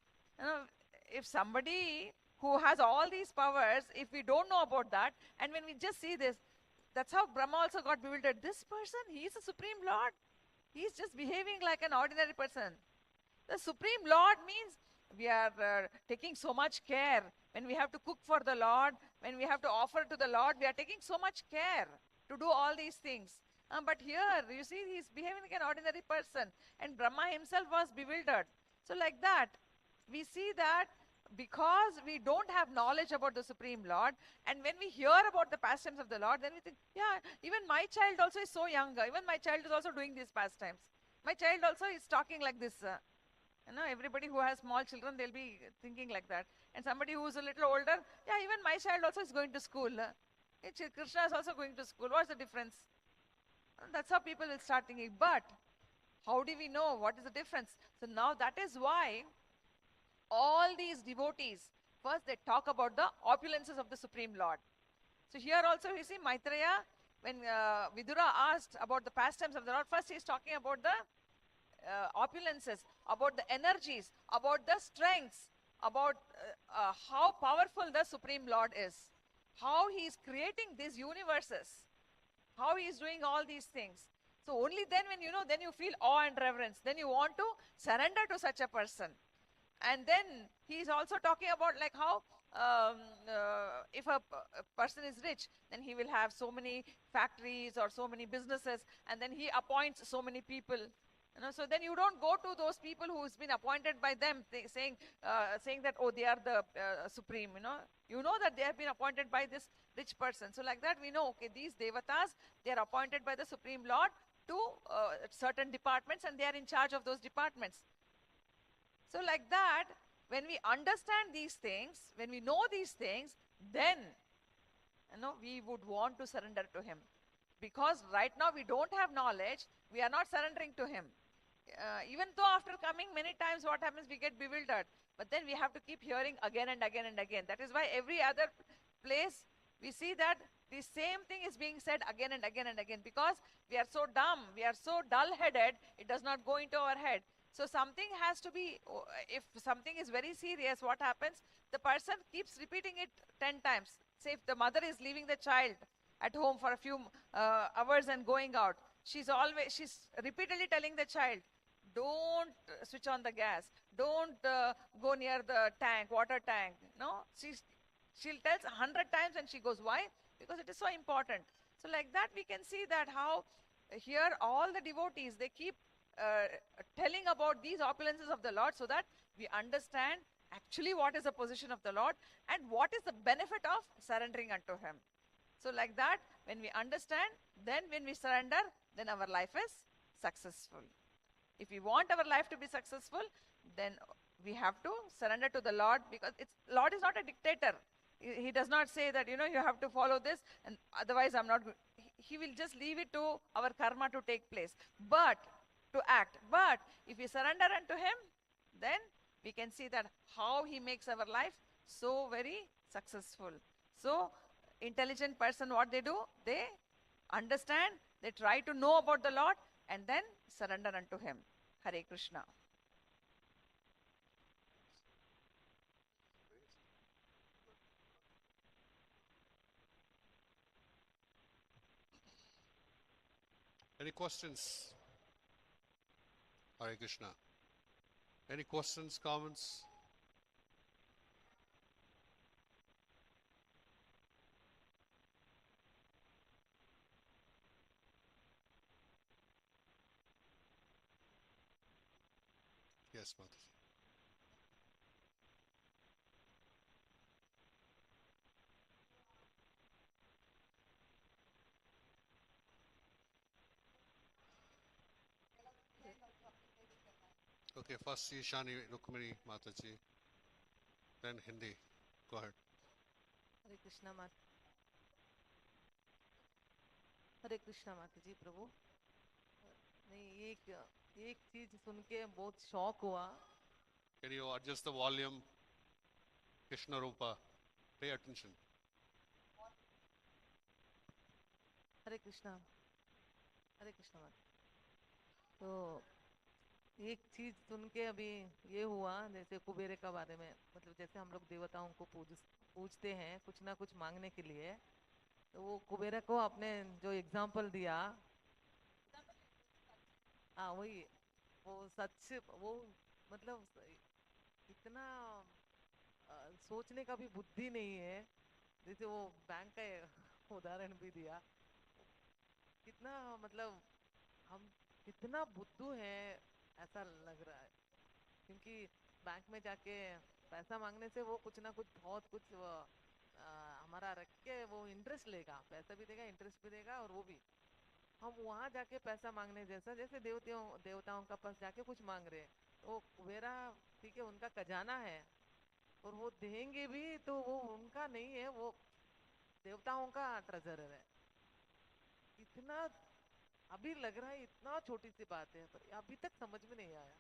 If somebody who has all these powers, if we don't know about that, and when we just see this, that's how Brahma also got bewildered. This person, he is the Supreme Lord. He is just behaving like an ordinary person. The Supreme Lord means we are taking so much care. When we have to cook for the Lord, when we have to offer to the Lord, we are taking so much care to do all these things. But here, you see, he's behaving like an ordinary person, and Brahma himself was bewildered. So, like that, we see that because we don't have knowledge about the Supreme Lord, and when we hear about the pastimes of the Lord, then we think, yeah, even my child also is so younger. Even my child is also doing these pastimes. My child also is talking like this. Everybody who has small children, they'll be thinking like that. And somebody who's a little older, yeah, even my child also is going to school. Krishna is also going to school. What's the difference? That's how people will start thinking. But how do we know what is the difference? So now that is why all these devotees, first they talk about the opulences of the Supreme Lord. So here also we see Maitreya, when Vidura asked about the pastimes of the Lord, first he is talking about the opulences, about the energies, about the strengths, about how powerful the Supreme Lord is, how he is creating these universes, how he is doing all these things. So only then when you know, then you feel awe and reverence, then you want to surrender to such a person. And then he is also talking about like how if a person is rich, then he will have so many factories or so many businesses, and then he appoints so many people. So then you don't go to those people who's been appointed by them, saying that, oh, they are the supreme. You know that they have been appointed by this rich person. So like that we know, okay, these devatas, they are appointed by the Supreme Lord to certain departments, and they are in charge of those departments. So like that, when we understand these things, when we know these things, then we would want to surrender to him. Because right now we don't have knowledge, we are not surrendering to him. Even though after coming many times, what happens? We get bewildered. But then we have to keep hearing again and again and again. That is why every other place we see that the same thing is being said again and again and again. Because we are so dumb, we are so dull-headed, it does not go into our head. So something has to be, if something is very serious, what happens? The person keeps repeating it 10 times. Say if the mother is leaving the child at home for a few hours and going out, she's repeatedly telling the child, don't switch on the gas, don't go near the water tank. She'll tell 100 times and she goes. Why? Because it is so important. So like that we can see that how here all the devotees, they keep telling about these opulences of the Lord, so that we understand actually what is the position of the Lord and what is the benefit of surrendering unto him. So like that, when we understand, then when we surrender, then our life is successful. If we want our life to be successful, then we have to surrender to the Lord, because Lord is not a dictator. He does not say that, you have to follow this and otherwise I'm not good. He will just leave it to our karma to take place, but to act. But if we surrender unto him, then we can see that how he makes our life so very successful. So intelligent person, what they do, they understand, they try to know about the Lord and then surrender unto him. Hare Krishna. Any questions? Hare Krishna. Any questions, comments? Yes, Mataji. Okay, first Ishani Rukmini Mataji, then Hindi. Go ahead. हरे कृष्णा माता, हरे कृष्णा माता जी प्रभु। नहीं, एक चीज सुन के बहुत शौक हुआ। Can you adjust the volume? Krishna Rupa, pay attention. हरे कृष्णा माता। तो एक चीज सुन के अभी ये हुआ, जैसे कुबेरे का बारे में, मतलब जैसे हम लोग देवताओं को पूजते हैं कुछ ना कुछ मांगने के लिए, तो वो कुबेरा को आपने जो एग्जाम्पल दिया, हाँ वही, वो सच, वो मतलब इतना सोचने का भी बुद्धि नहीं है। जैसे वो बैंक का उदाहरण भी दिया कितना मतलब हम कितना बुद्धू है ऐसा लग रहा है, क्योंकि बैंक में जाके पैसा मांगने से वो कुछ ना कुछ बहुत कुछ हमारा रख के वो इंटरेस्ट लेगा, पैसा भी देगा इंटरेस्ट भी देगा, और वो भी हम वहां जाके पैसा मांगने जैसा जैसे देवताओं का पास जाके कुछ मांग रहे हैं, तो कुबेरा ठीक है उनका खजाना है और वो देंगे भी तो वो उनका नहीं है, वो देवताओं का ट्रेजर है। इतना अभी लग रहा है इतना छोटी सी बात है, पर अभी तक समझ में नहीं आया।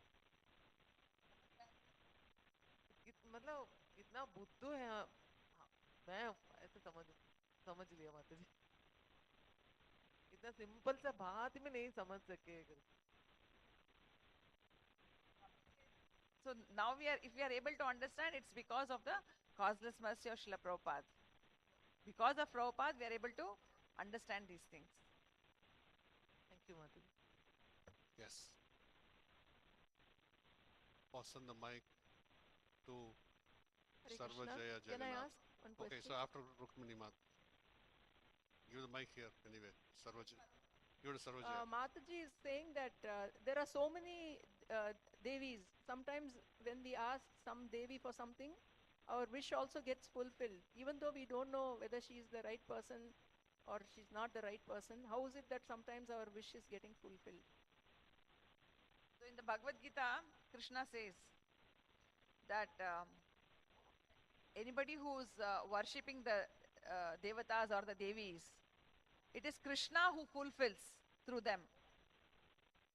मतलब इतना बुद्धू है मैं ऐसे समझ लिया माता जी, इतना सिंपल सा बात में नहीं समझ सके। So now if we are able to understand, it's because of the causeless mercy of Srila Prabhupada. Because of Prabhupada, we are able to understand these things. Thank you, Mataji. Yes. Pass on the mic to Hare Sarvajaya Krishna. Can I Jagannath. ask one Okay, question? so after Rukmini Mat. Give the mic here anyway. Sarvajaya. Give it to Sarvajaya. Mataji is saying that there are so many Devis. Sometimes when we ask some Devi for something, our wish also gets fulfilled. Even though we don't know whether she is the right person or she's not the right person, how is it that sometimes our wish is getting fulfilled? So in the Bhagavad Gita, Krishna says that anybody who's worshipping the devatas or the devis, it is Krishna who fulfills through them.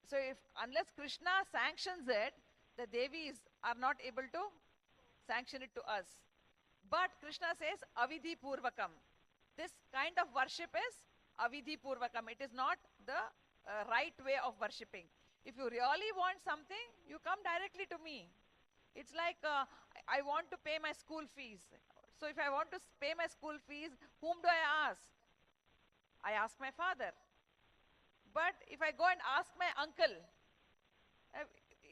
So unless Krishna sanctions it, the devis are not able to sanction it to us. But Krishna says avidhi purvakam. This kind of worship is avidhi purvakam. It is not the right way of worshipping. If you really want something, you come directly to me. It's like I want to pay my school fees. So if I want to pay my school fees, whom do I ask? I ask my father. But if I go and ask my uncle,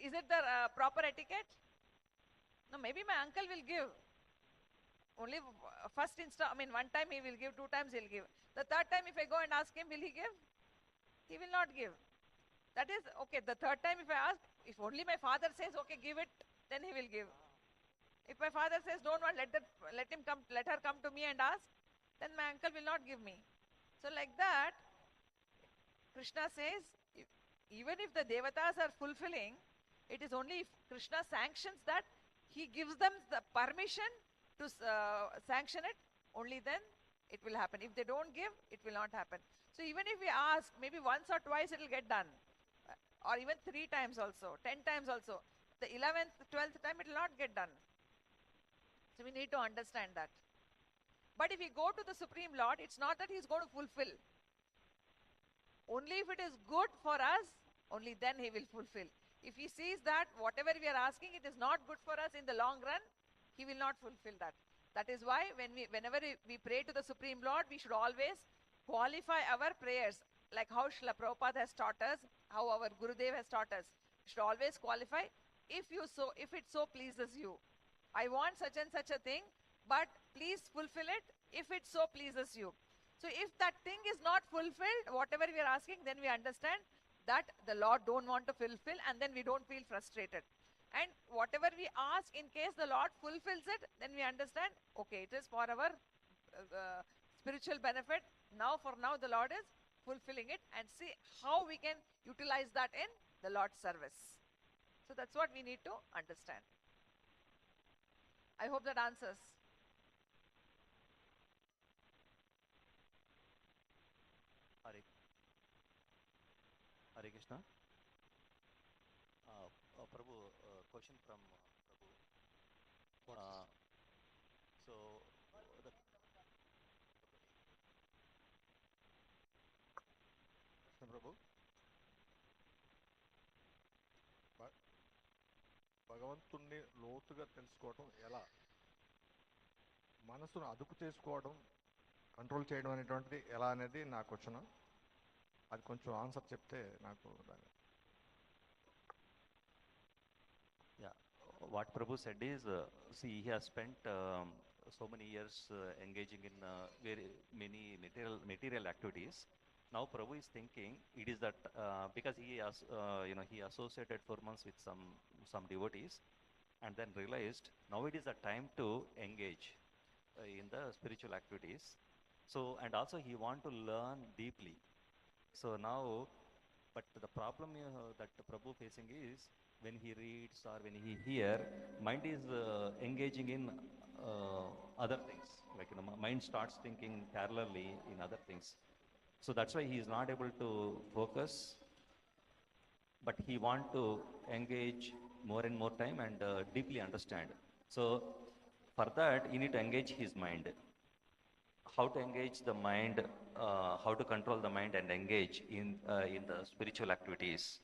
is it the proper etiquette? No, maybe my uncle will give. Only one time he will give, two times he'll give. The third time if I go and ask him, will he give? He will not give. That is, okay, the third time if I ask, if only my father says, okay, give it, then he will give. If my father says, don't want, let her come to me and ask, then my uncle will not give me. So like that, Krishna says, even if the devatas are fulfilling, it is only if Krishna sanctions that, he gives them the permission to sanction it, only then it will happen. If they don't give, it will not happen. So even if we ask, maybe once or twice it will get done, or even 3 times also, 10 times also, the 11th, 12th time it will not get done. So we need to understand that. But if we go to the Supreme Lord, it's not that he's going to fulfill. Only if it is good for us, only then he will fulfill. If he sees that whatever we are asking, it is not good for us in the long run, he will not fulfill that. That is why whenever we pray to the Supreme Lord, we should always qualify our prayers, like how Srila Prabhupada has taught us, how our Gurudev has taught us. We should always qualify, if it so pleases you. I want such and such a thing, but please fulfill it if it so pleases you. So if that thing is not fulfilled, whatever we are asking, then we understand that the Lord don't want to fulfill, and then we don't feel frustrated. And whatever we ask, in case the Lord fulfills it, then we understand, okay, it is for our spiritual benefit. For now, the Lord is fulfilling it, and see how we can utilize that in the Lord's service. So that's what we need to understand. I hope that answers. Hare Krishna. Prabhu, question from Prabhu. So, the Krishna Prabhu. భగవంతుణ్ణి లోతుగా తెలుసుకోవడం ఎలా, మనసును అదుపు చేసుకోవడం, control చేయడం అనేటువంటిది ఎలా అనేది నా క్వశ్చన్. అది కొంచెం ఆన్సర్ చెప్తే నాకు. Yeah, what Prabhu said is, see, he has spent so many years engaging in very many material activities. Now Prabhu is thinking it is that because he associated 4 months with some devotees, and then realized now it is the time to engage in the spiritual activities. So, and also he want to learn deeply. So now, but the problem that Prabhu facing is when he reads or when he hear, mind is engaging in other things. Like mind starts thinking parallelly in other things. So that's why he is not able to focus, but he want to engage more and more time and deeply understand. So for that, you need to engage his mind. How to engage the mind, how to control the mind and engage in the spiritual activities,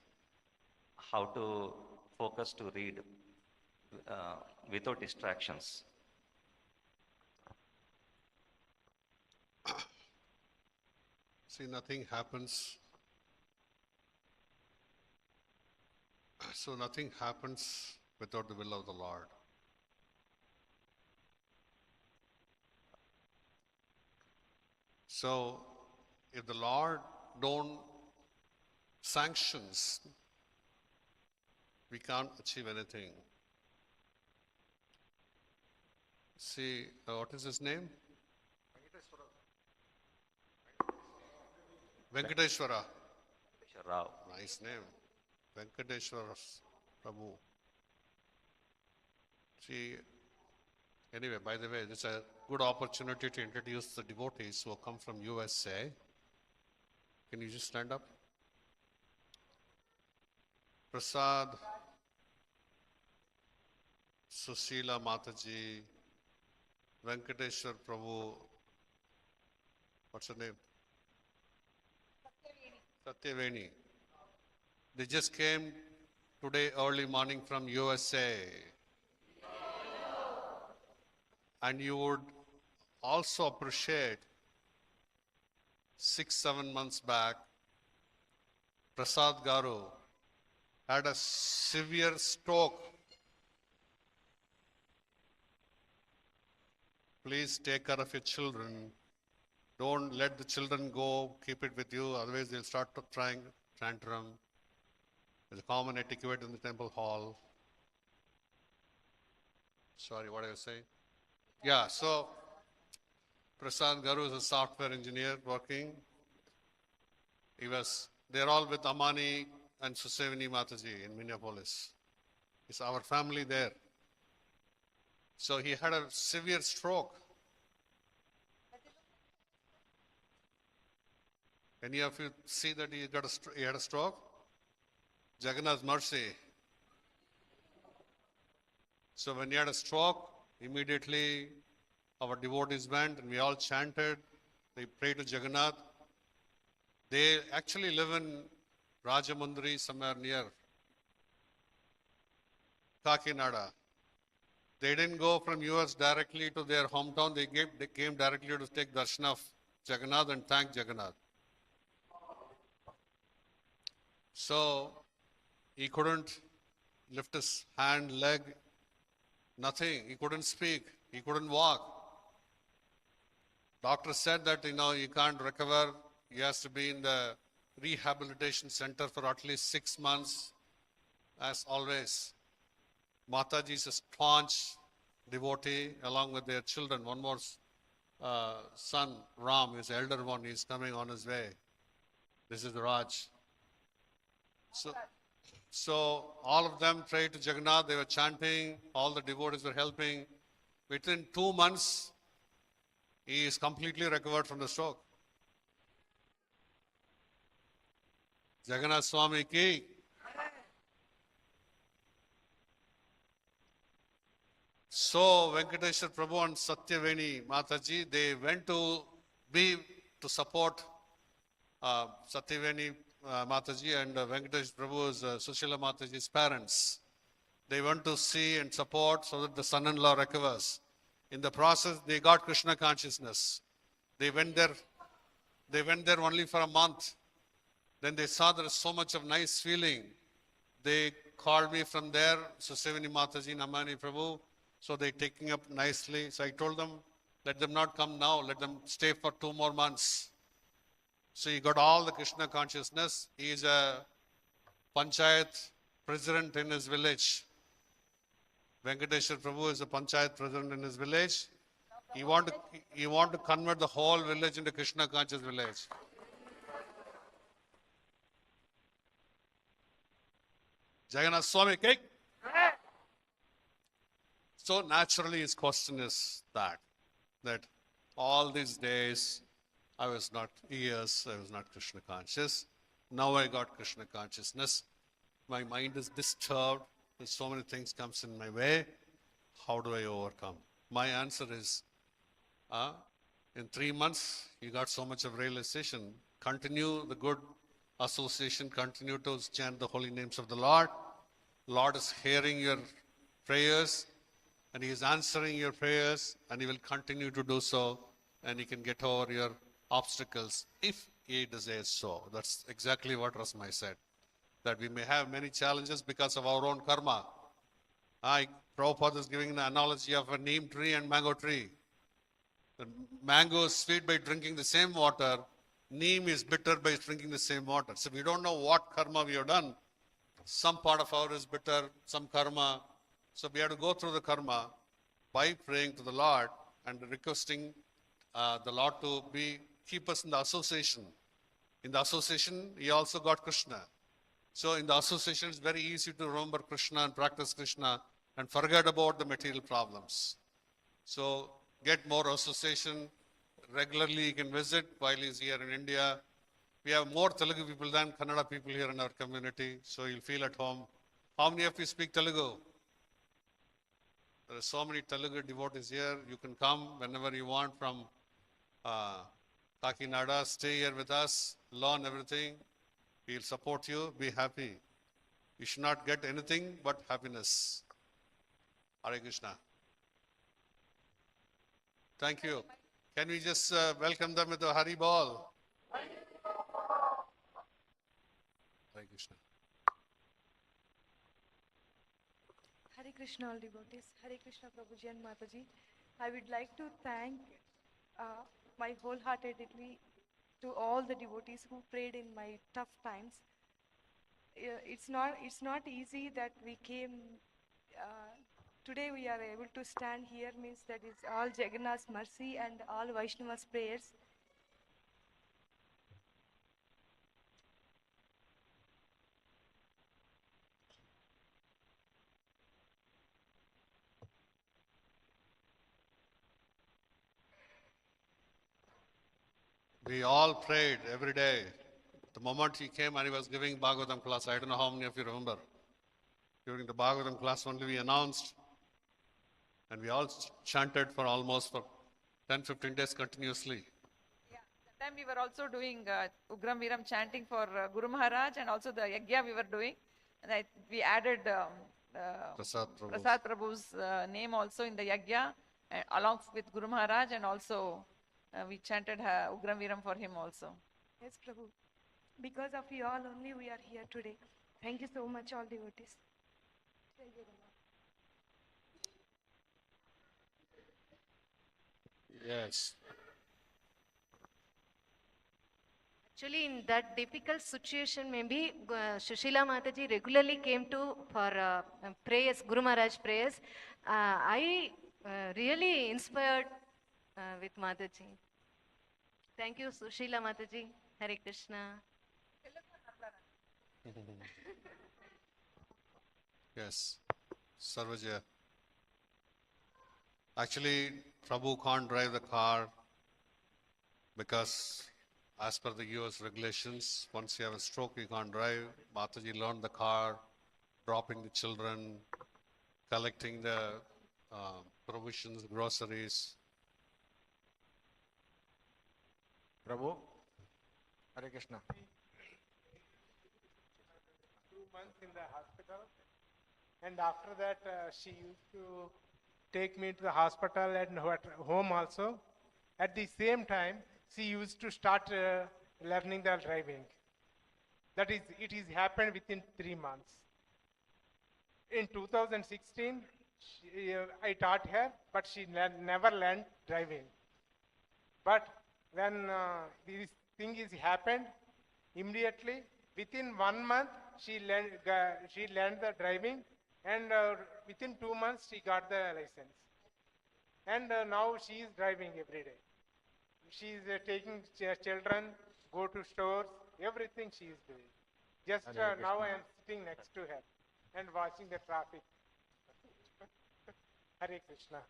how to focus to read without distractions. See, nothing happens. So nothing happens without the will of the Lord. So if the Lord don't sanctions, we can't achieve anything. See, what is his name? Venkateshwara. Rao. Nice name. Venkateshwara Prabhu. See, anyway, by the way, this is a good opportunity to introduce the devotees who have come from USA. Can you just stand up? Prasad, Susila Mataji, Venkateshwar Prabhu, what's her name? Satyaveni. They just came today early morning from USA. And you would also appreciate 6-7 months back, Prasad Garu had a severe stroke. Please take care of your children. Don't let the children go, keep it with you, otherwise they'll start trying tantrum. There's a common etiquette in the temple hall. Sorry, what I was saying? Yeah, so Prasad Garu is a software engineer working. They're all with Amani and Susevini Mataji in Minneapolis. It's our family there. So he had a severe stroke. Any of you see that he had a stroke? Jagannath's mercy. So when he had a stroke, immediately our devotees went and we all chanted. They prayed to Jagannath. They actually live in Rajamundry, somewhere near Kakinada. They didn't go from US directly to their hometown. They came directly to take darshan of Jagannath and thank Jagannath. So he couldn't lift his hand, leg, nothing. He couldn't speak. He couldn't walk. Doctor said that, he can't recover. He has to be in the rehabilitation center for at least 6 months. As always, Mataji is a staunch devotee along with their children. One more son, Ram, his elder one, is coming on his way. This is Raj. So all of them prayed to Jagannath. They were chanting. All the devotees were helping. Within 2 months, he is completely recovered from the stroke. Jagannath Swami ki. So Venkateshwar Prabhu and Satyaveni Mataji, they went to support Satyaveni Mataji and Venkatesh Prabhu's Sushila Mataji's parents. They went to see and support so that the son-in-law recovers. In the process, they got Krishna consciousness. They went there only for a month. Then they saw there is so much of nice feeling. They called me from there, Susevini Mataji and Amani Prabhu. So they taking up nicely. So I told them, let them not come now. Let them stay for 2 more months. So he got all the Krishna consciousness. He is a panchayat president in his village. Venkateshwar Prabhu is a panchayat president in his village. He want to convert the whole village into Krishna conscious village. Jagannath Swami, cake. So naturally his question is that all these days I was not Krishna conscious. Now I got Krishna consciousness. My mind is disturbed. There's so many things comes in my way. How do I overcome? My answer is, in 3 months, you got so much of realization. Continue the good association. Continue to chant the holy names of the Lord. Lord is hearing your prayers and He is answering your prayers and He will continue to do so, and He can get over your obstacles if He desires so. That's exactly what Rasmai said, that we may have many challenges because of our own karma. Prabhupada is giving the analogy of a neem tree and mango tree. The mango is sweet by drinking the same water. Neem is bitter by drinking the same water. So we don't know what karma we have done. Some part of ours is bitter, some karma. So we have to go through the karma by praying to the Lord and requesting the Lord to keep us in the association. In the association, He also got Krishna. So in the association, it's very easy to remember Krishna and practice Krishna and forget about the material problems. So get more association. Regularly you can visit while he's here in India. We have more Telugu people than Kannada people here in our community, so you'll feel at home. How many of you speak Telugu? There are so many Telugu devotees here. You can come whenever you want from Kakinada. Stay here with us, learn everything. We'll support you. Be happy. You should not get anything but happiness. Hare Krishna. Thank you. Can we just welcome them with a Hari Bol? Hare Krishna. Hare Krishna, all devotees. Hare Krishna, Prabhuji and Mataji. I would like to thank my wholeheartedly to all the devotees who prayed in my tough times. It's not easy that we came. Today we are able to stand here, means that is all Jagannath's mercy and all Vaishnava's prayers. We all prayed every day. The moment he came and he was giving Bhagavatam class, I don't know how many of you remember. During the Bhagavatam class only we announced, and we all chanted for almost 10-15 days continuously. Yeah, that time we were also doing Ugram Viram chanting for Guru Maharaj, and also the Yagya we were doing. And we added Prasad Prabhu's name also in the Yagya, along with Guru Maharaj, and also we chanted Ugram Viram for him also. Yes, Prabhu. Because of you all only we are here today. Thank you so much, all devotees. Yes. Actually, in that difficult situation, maybe Shushila Mataji regularly came to for prayers, Guru Maharaj prayers. I really inspired with Mataji. Thank you, Sushila Mataji. Hare Krishna. Yes. Sarvaja. Actually, Prabhu can't drive the car because as per the US regulations, once you have a stroke, you can't drive. Mataji learned the car, dropping the children, collecting the provisions, groceries. Prabhu, Hare Krishna. 2 months in the hospital, and after that she used to take me to the hospital and home also. At the same time, she used to start learning the driving. That is, it is happened within 3 months. In 2016, I taught her, but she never learned driving. But when these thing is happened immediately. Within 1 month, she learned the driving, and within 2 months, she got the license. And now she is driving every day. She is taking children, go to stores, everything she is doing. Just now I am sitting next to her and watching the traffic. Hare Krishna.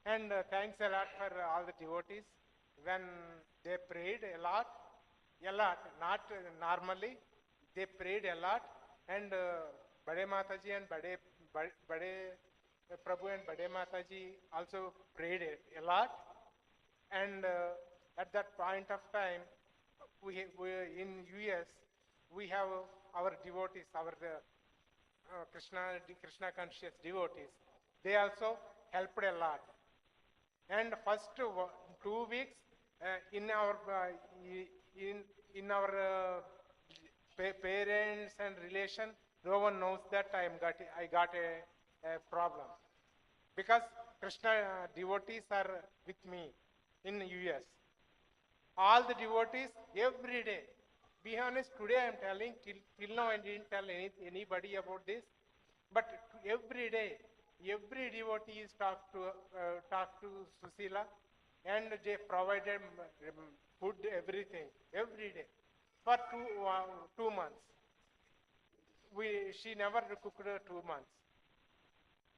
And thanks a lot for all the devotees. When they prayed a lot, not normally, they prayed a lot. And Bade Mataji and Bade Prabhu and Bade Mataji also prayed a lot. And at that point of time, we in US, we have our devotees, our Krishna conscious devotees. They also helped a lot. And first 2 weeks in our parents and relation, no one knows that I got a problem, because Krishna devotees are with me in US. All the devotees every day. Be honest, today I am telling, till now I didn't tell anybody about this, but every day, every devotee is talk to Susila, and they provided food, everything, every day, for 2 months. She never cooked 2 months.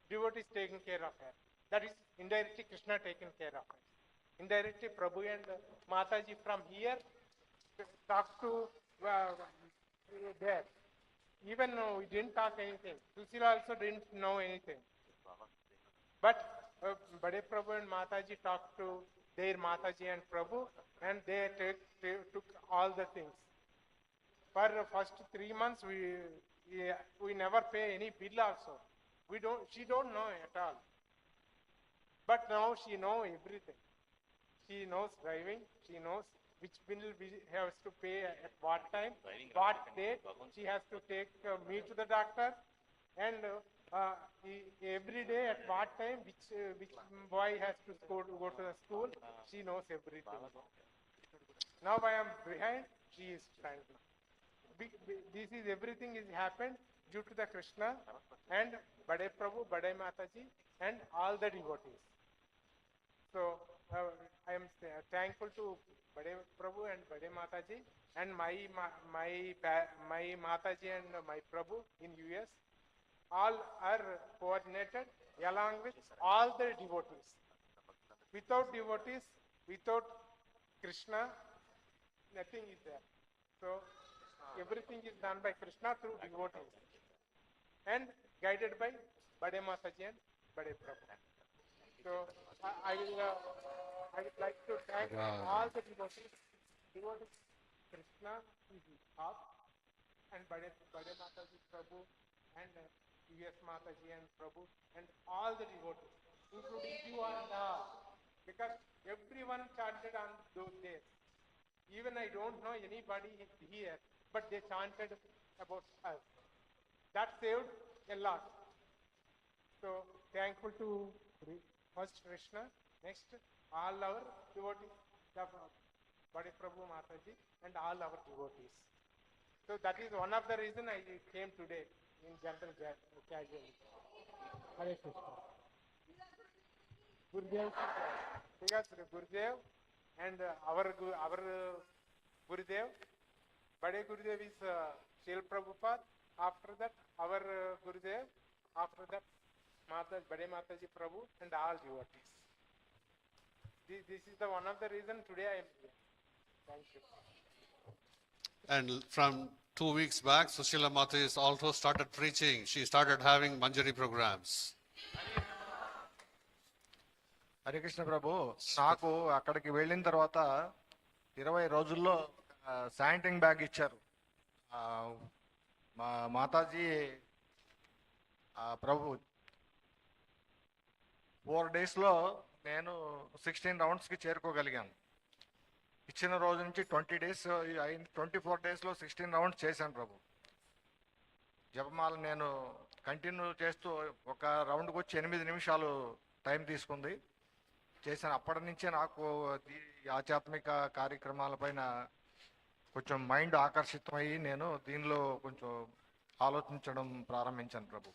Devotees taking care of her. That is indirectly Krishna taking care of her. Indirectly Prabhu and Mataji from here talk to there. Even we didn't talk anything. Susila also didn't know anything. But Bade Prabhu and Mataji talked to their Mataji and Prabhu, and they took all the things. For the first 3 months, we never pay any bill also. She don't know at all. But now she knows everything. She knows driving. She knows which bill we have to pay at what time, what date. She has to take me to the doctor, and every day at what time, which boy has to go to the school. She knows everything. Now I am behind. She is front now. This is everything is happened due to the Krishna and Bade Prabhu, Bade Mataji, and all the devotees. So I am thankful to Bade Prabhu and Bade Mataji, and my Mataji and my Prabhu in US. All are coordinated along with all the devotees. Without devotees, without Krishna, nothing is there. So everything is done by Krishna through devotees and guided by Bade Mataji and Bade Prabhu. So I would like to thank all the devotees, Krishna is up, and Bade Mataji Prabhu, and US Mataji and Prabhu, and all the devotees, including you and all, because everyone chanted on those days. Even I don't know anybody here, but they chanted about us. That saved a lot. So thankful to first Krishna, next all our devotees, Bade Prabhu Mataji, and all our devotees. So that is one of the reason I came today in general casually. Hare Krishna. Gurudev, because Gurudev and our Gurudev, Bade Gurudev is Srila Prabhupada. After that, our Gurudev. After that, Bade Mataji Prabhu and all devotees. This is the one of the reason today I am here. Thank you. And from 2 weeks back, Sushila Mataji has also started preaching. She started having Manjari programs. Hare Krishna ప్రభు, నాకు అక్కడికి వెళ్ళిన తర్వాత 20 రోజుల్లో శానిటరింగ్ bag ఇచ్చారు. మా మాతాజీ ప్రభు 4 డేస్లో నేను 16 రౌండ్స్కి చేరుకోగలిగాను. ఇచ్చిన రోజు నుంచి 20 డేస్ అయింది. 24 డేస్లో 16 రౌండ్స్ చేశాను ప్రభు. జపమాల నేను కంటిన్యూ చేస్తూ ఒక రౌండ్కి వచ్చి 8 నిమిషాలు టైం తీసుకుంది చేశాను. అప్పటి నుంచే నాకు ఆధ్యాత్మిక కార్యక్రమాలపైన కొంచెం మైండ్ ఆకర్షితమయ్యి నేను దీనిలో కొంచెం ఆలోచించడం ప్రారంభించాను ప్రభు.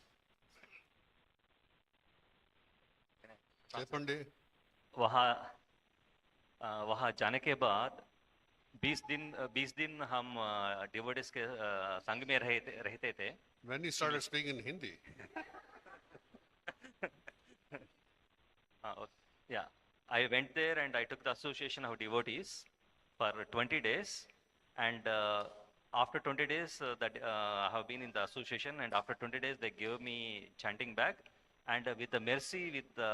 చెప్పండి. वहाँ जाने के बाद 20 दिन हम डिवोटीज के संग में रहते थे. When you started speaking in Hindi. Yeah, I went there and I took the association of devotees for 20 days, and after 20 days I have been in the association, and after 20 days they gave me chanting bag, and with the mercy, with the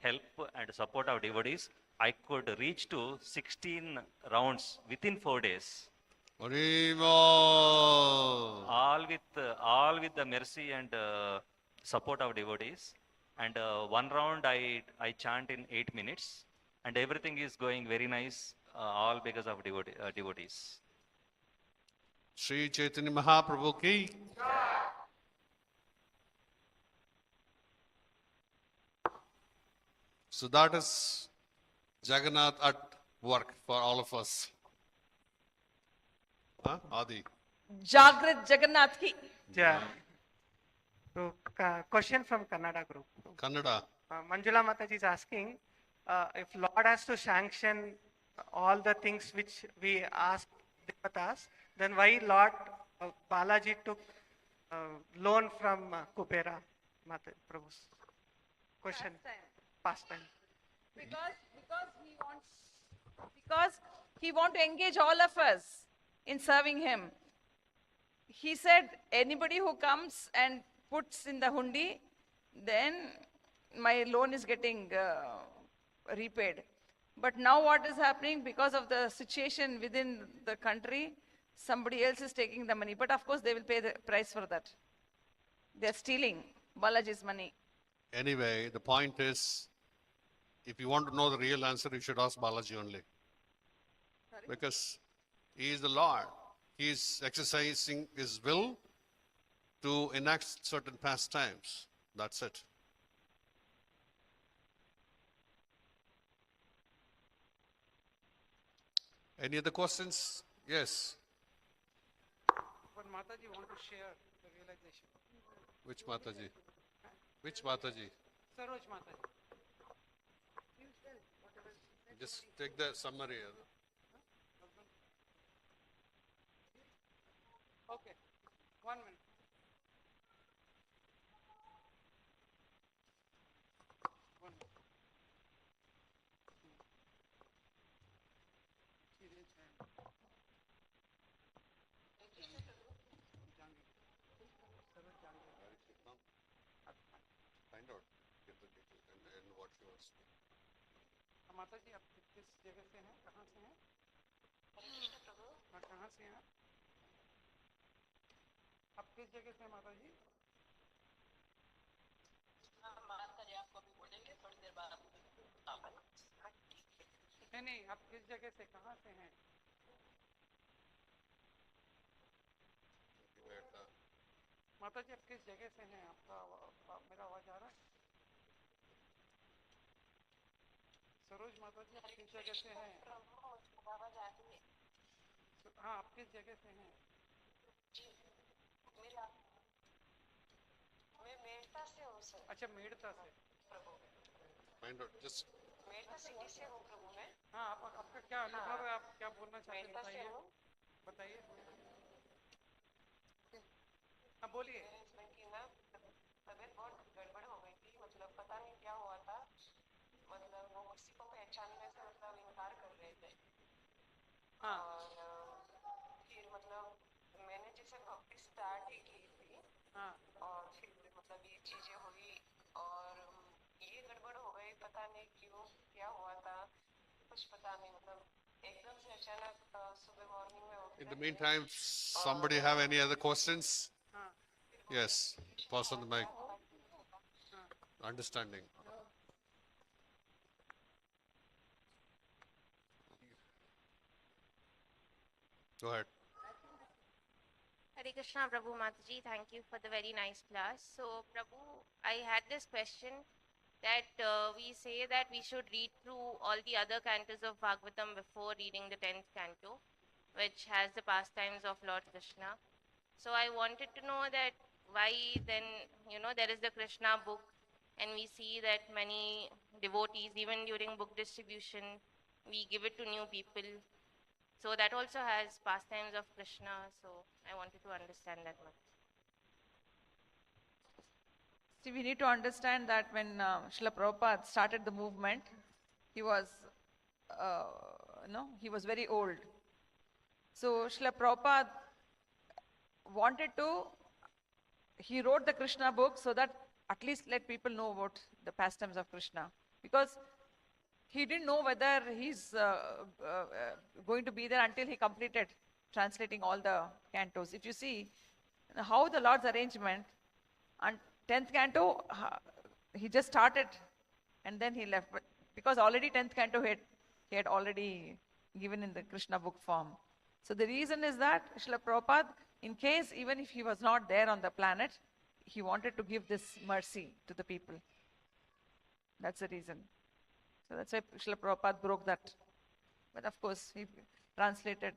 help and support of devotees, I could reach to 16 rounds within 4 days. All with the mercy and support of devotees. And one round I chant in 8 minutes, and everything is going very nice, all because of devotees. Sri Chaitanya Mahaprabhu ki. So that is Jagannath at work for all of us. Huh? Adi. Jagrat Jagannath ki. Yeah. So, question from Kannada group. Kannada. Manjula Mataji is asking if Lord has to sanction all the things which we ask Devatas, then why Lord Balaji took loan from Kubera Mataji Prabhu's question? Past time. Because he wants to engage all of us in serving him. He said anybody who comes and puts in the hundi, then my loan is getting repaid. But now what is happening, because of the situation within the country, somebody else is taking the money. But of course they will pay the price for that. They are stealing Balaji's money. Anyway, the point is, if you want to know the real answer, you should ask Balaji only. Sorry? Because he is the Lord. He is exercising his will to enact certain pastimes. That's it. Any other questions? Yes. But Mataji want to share the realization. Which Mataji? Which Mataji? Saroj Mataji. Just take the summary. Okay, 1 minute. Find out, get the details and what you are saying. माता जी आप किस जगह से हैं, कहाँ से हैं? कहाँ से हैं आप किस जगह से हैं माता जी? आपको भी बोलेंगे थोड़ी देर बाद. नहीं आप किस जगह से, कहाँ से हैं? माता जी आप किस जगह से हैं? आपका मेरा आवाज आ रहा है? सरोज माता जी आप किस जगह से हैं? हाँ आप किस जगह से हैं? मैं मेड़ता से हूँ सर. अच्छा मेड़ता से. Find out, just. Merta city से हूँ प्रभु मैं. हाँ आपका क्या अनुभव है, आप क्या बोलना चाहते हैं बताइए. हाँ बोलिए. तबीयत बहुत गड़बड़ हो गई थी, मतलब पता नहीं क्या हुआ था, मतलब वो किसी को पहचानने से मतलब इनकार कर रहे थे. हाँ. और फिर मतलब मैंने जैसे भक्ति स्टार्ट ही की थी. हाँ. और फिर मतलब ये चीजें हुई और ये गड़बड़ हो गई, पता नहीं क्यों, क्या हुआ था, कुछ पता नहीं, मतलब एकदम से अचानक सुबह मॉर्निंग में. In the meantime, somebody have any other questions? Yes, pass on the mic. Understanding. Go ahead. Hare Krishna, Prabhu Mataji, thank you for the very nice class. So, Prabhu, I had this question that we say that we should read through all the other cantos of Bhagavatam before reading the 10th canto. which has the pastimes of Lord Krishna. So I wanted to know that why then, there is the Krishna book, and we see that many devotees, even during book distribution, we give it to new people. So that also has pastimes of Krishna. So I wanted to understand that much. See, we need to understand that when Srila Prabhupada started the movement, he was, he was very old. So Srila Prabhupada he wrote the Krishna book so that at least let people know about the pastimes of Krishna. Because he didn't know whether he's going to be there until he completed translating all the cantos. If you see how the Lord's arrangement, and 10th canto, he just started and then he left. But because already 10th canto he had already given in the Krishna book form. So the reason is that Srila Prabhupada, in case even if he was not there on the planet, he wanted to give this mercy to the people. That's the reason. So that's why Srila Prabhupada broke that. But of course, he translated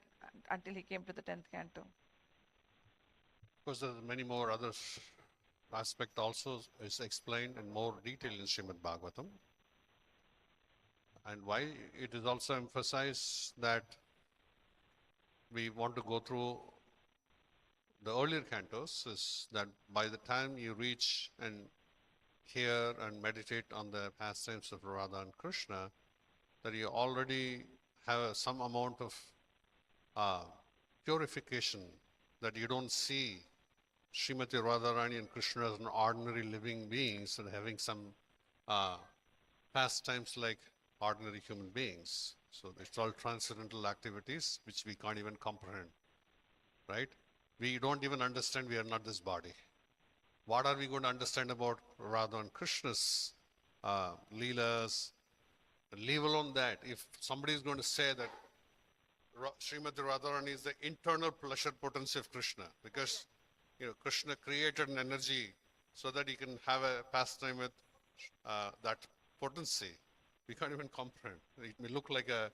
until he came to the 10th canto. Of course, there are many more other aspect also is explained in more detail in Srimad Bhagavatam. And why it is also emphasized that we want to go through the earlier cantos is that by the time you reach and hear and meditate on the pastimes of Radha and Krishna, that you already have some amount of purification, that you don't see Srimati Radharani and Krishna as an ordinary living beings and having some pastimes like ordinary human beings. So it's all transcendental activities which we can't even comprehend, right? We don't even understand we are not this body. What are we going to understand about Radha and Krishna's leelas? Leave alone that. If somebody is going to say that Srimati Radharani is the internal pleasure potency of Krishna, because Krishna created an energy so that he can have a pastime with that potency. We can't even comprehend. It may look like a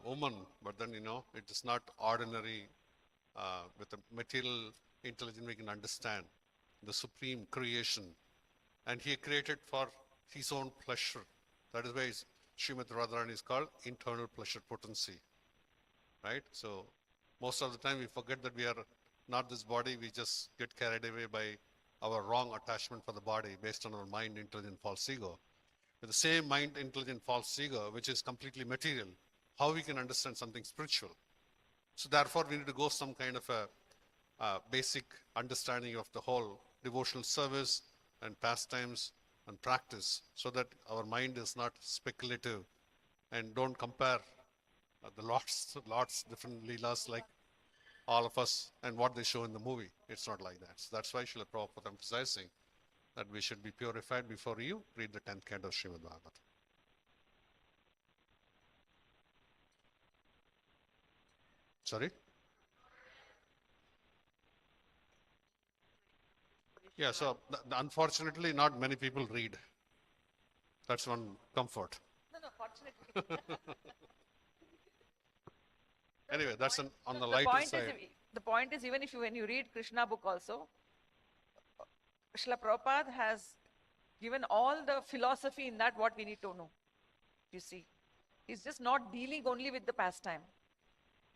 woman, but then it is not ordinary. With the material intelligence, we can understand the supreme creation, and he created for his own pleasure. That is why Srimati Radharani is called internal pleasure potency, right? So most of the time we forget that we are not this body. We just get carried away by our wrong attachment for the body based on our mind, intelligent, false ego. With the same mind, intelligent, false ego, which is completely material, how we can understand something spiritual? So therefore, we need to go some kind of a basic understanding of the whole devotional service and pastimes and practice, so that our mind is not speculative and don't compare the Lord's different leelas like all of us and what they show in the movie. It's not like that. So that's why Srila Prabhupada emphasizing that we should be purified before you read the 10th canto of Srimad Bhagavatam. Sorry? Yeah, so unfortunately, not many people read. That's one comfort. No, fortunately. Anyway, that's on the lighter side. The point is, even if when you read Krishna book also, Srila Prabhupada has given all the philosophy in that what we need to know. You see, he's just not dealing only with the pastime.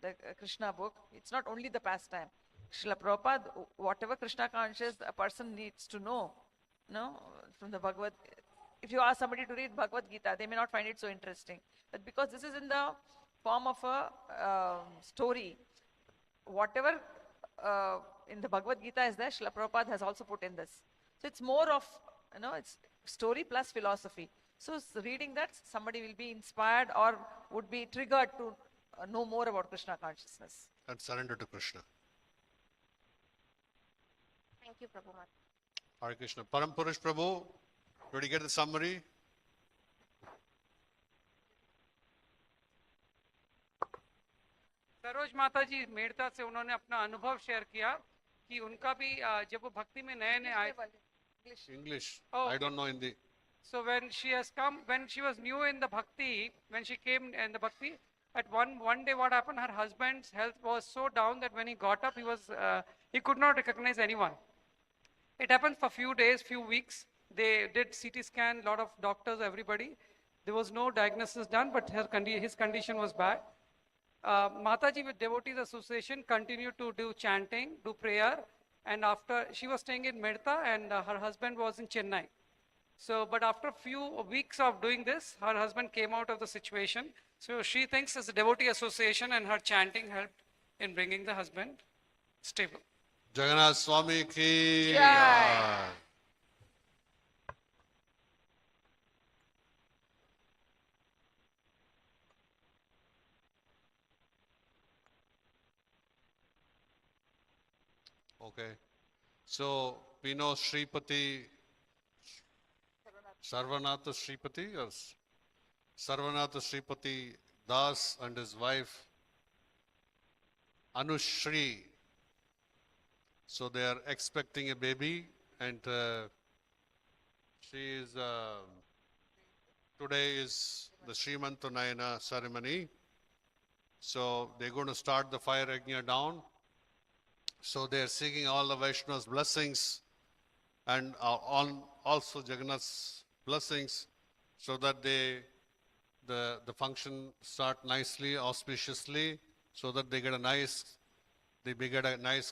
The Krishna book, it's not only the pastime. Srila Prabhupada, whatever Krishna conscious a person needs to know, from the Bhagavad. If you ask somebody to read Bhagavad Gita, they may not find it so interesting. But because this is in the form of a story, whatever in the Bhagavad Gita is there, Srila Prabhupada has also put in this. So it's more of, it's story plus philosophy. So reading that, somebody will be inspired or would be triggered to know more about Krishna consciousness. And surrender to Krishna. Thank you, Prabhu. Hare Krishna. Param Purush Prabhu, did you get the summary? Saroj माता जी मेड़ता से उन्होंने अपना अनुभव share किया कि उनका भी जब वो भक्ति में नए नए आए English. Oh, I don't know in the. So when she was new in the bhakti, when she came in the bhakti, At one day, what happened? Her husband's health was so down that when he got up, he could not recognize anyone. It happened for few days, few weeks. They did CT scan, lot of doctors, everybody. There was no diagnosis done, but his condition was bad. Mataji with Devotees Association continued to do chanting, do prayer, and after she was staying in Medta and her husband was in Chennai. So, but after a few weeks of doing this, her husband came out of the situation. So she thinks as a devotee association and her chanting helped in bringing the husband stable. Jagannath Swami ki Jai. jai. Okay. So we know Sripati, Sarvanatha Sripati or Sarvanatha Sripati Das and his wife Anushri. So they are expecting a baby and she is, today is the Srimantanayana ceremony. So they're going to start the fire yajna down. So they are seeking all the Vaishnavas' blessings and also Jagannath's blessings so that the function start nicely, auspiciously, so that they get a nice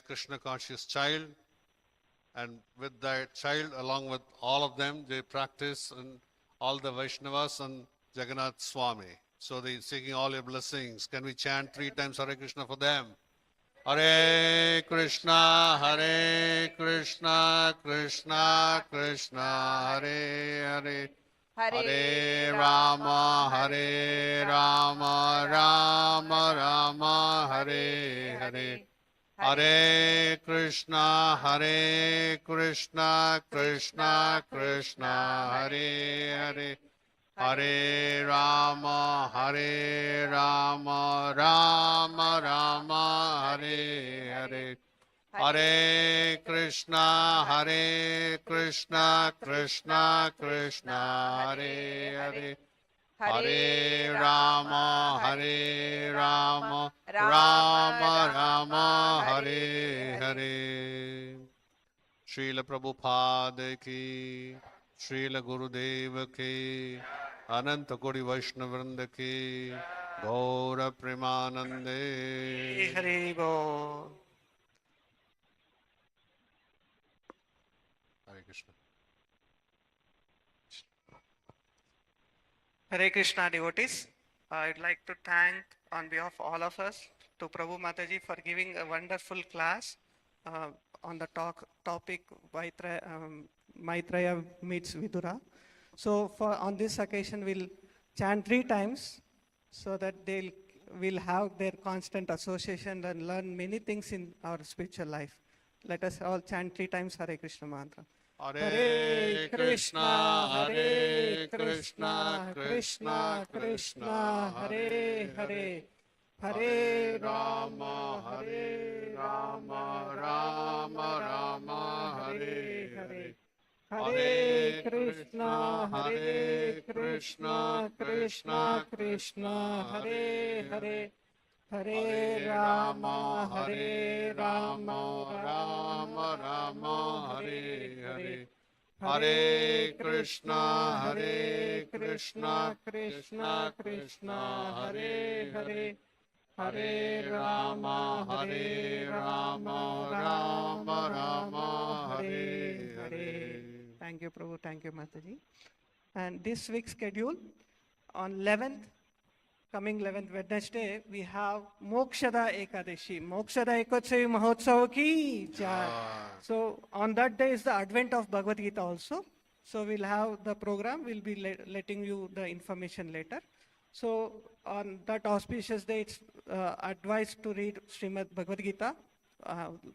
Krishna conscious child. And with that child, along with all of them, they practice and all the Vaishnavas and Jagannath Swami. So they're seeking all your blessings. Can we chant 3 times Hare Krishna for them? Hare Krishna, Krishna Krishna, Hare Hare. Hare Rama, Rama Rama, Hare Hare. Hare Krishna, Krishna Krishna, Hare Hare. Hare Rama, Rama Rama, Hare Hare. Hare Krishna, Krishna Krishna, Hare Hare. Hare Rama, Rama Rama, Hare Hare. Srila Prabhupada ki, Srila Gurudev ki, Ananta Kodi Vaishnavrinda ki, Gaura Premanande. Hare Bol. Hare Krishna. Hare Krishna devotees. I'd like to thank on behalf of all of us to Prabhu Mataji for giving a wonderful class on the topic Maitreya meets Vidura. So on this occasion we'll chant 3 times so that will have their constant association and learn many things in our spiritual life. Let us all chant 3 times Hare Krishna mantra. Hare Krishna, Krishna Krishna, Hare Hare. Hare Rama, Rama Rama, Hare Hare. Hare Krishna, Krishna Krishna, Hare Hare. Hare Rama, Rama Rama, Hare Hare. Hare Krishna, Krishna Krishna, Hare Hare. Hare Rama, Rama Rama, Hare Hare. Thank you, Prabhu. Thank you, Mataji. And this week's schedule on 11th, coming 11th Wednesday, we have Mokshada Ekadashi. Mokshada Ekadashi Mahotsav ki jai. So on that day is the advent of Bhagavad Gita also. So we'll have the program. We'll be letting you the information later. So on that auspicious day, it's advised to read Srimad Bhagavad Gita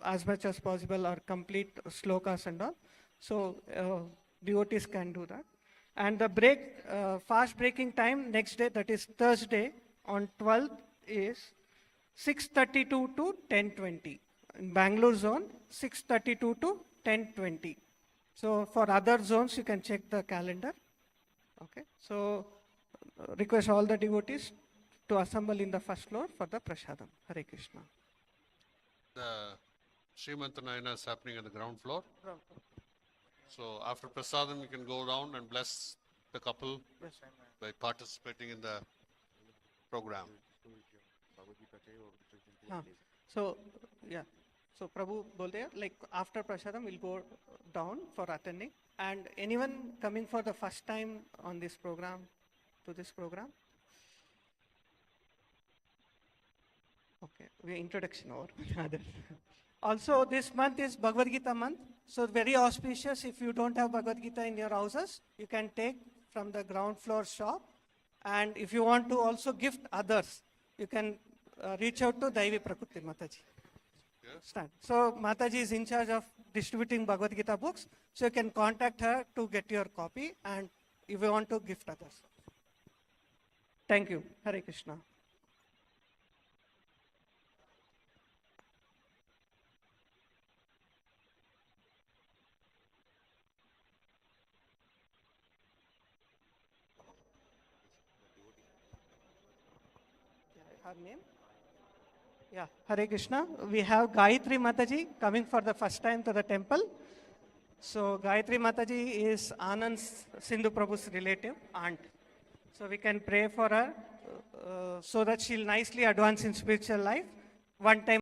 as much as possible or complete slokas and all. So devotees can do that. And the fast breaking time next day, that is Thursday on 12th, is 6:32 to 10:20. In Bangalore zone, 6:32 to 10:20. So for other zones, you can check the calendar. Okay. So request all the devotees to assemble in the first floor for the prasadam. Hare Krishna. The Srimanthanayana is happening on the ground floor. Ground floor. So after prasadam, you can go down and bless the couple by participating in the program. So, yeah. So Prabhu bolde, like after prasadam, we'll go down for attending. And anyone coming for the first time on this program, to this program? Okay, we introduction over. Also, this month is Bhagavad Gita month. So very auspicious. If you don't have Bhagavad Gita in your houses, you can take from the ground floor shop. And if you want to also gift others, you can reach out to Daivi Prakriti Mataji. Stand. So Mataji is in charge of distributing Bhagavad Gita books. So you can contact her to get your copy and if you want to gift others. Thank you. Hare Krishna. Her name? Yeah, Hare Krishna. We have Gayatri Mataji coming for the first time to the temple. So Gayatri Mataji is Anand's Sindhu Prabhu's relative, aunt. So we can pray for her so that she'll nicely advance in spiritual life. One time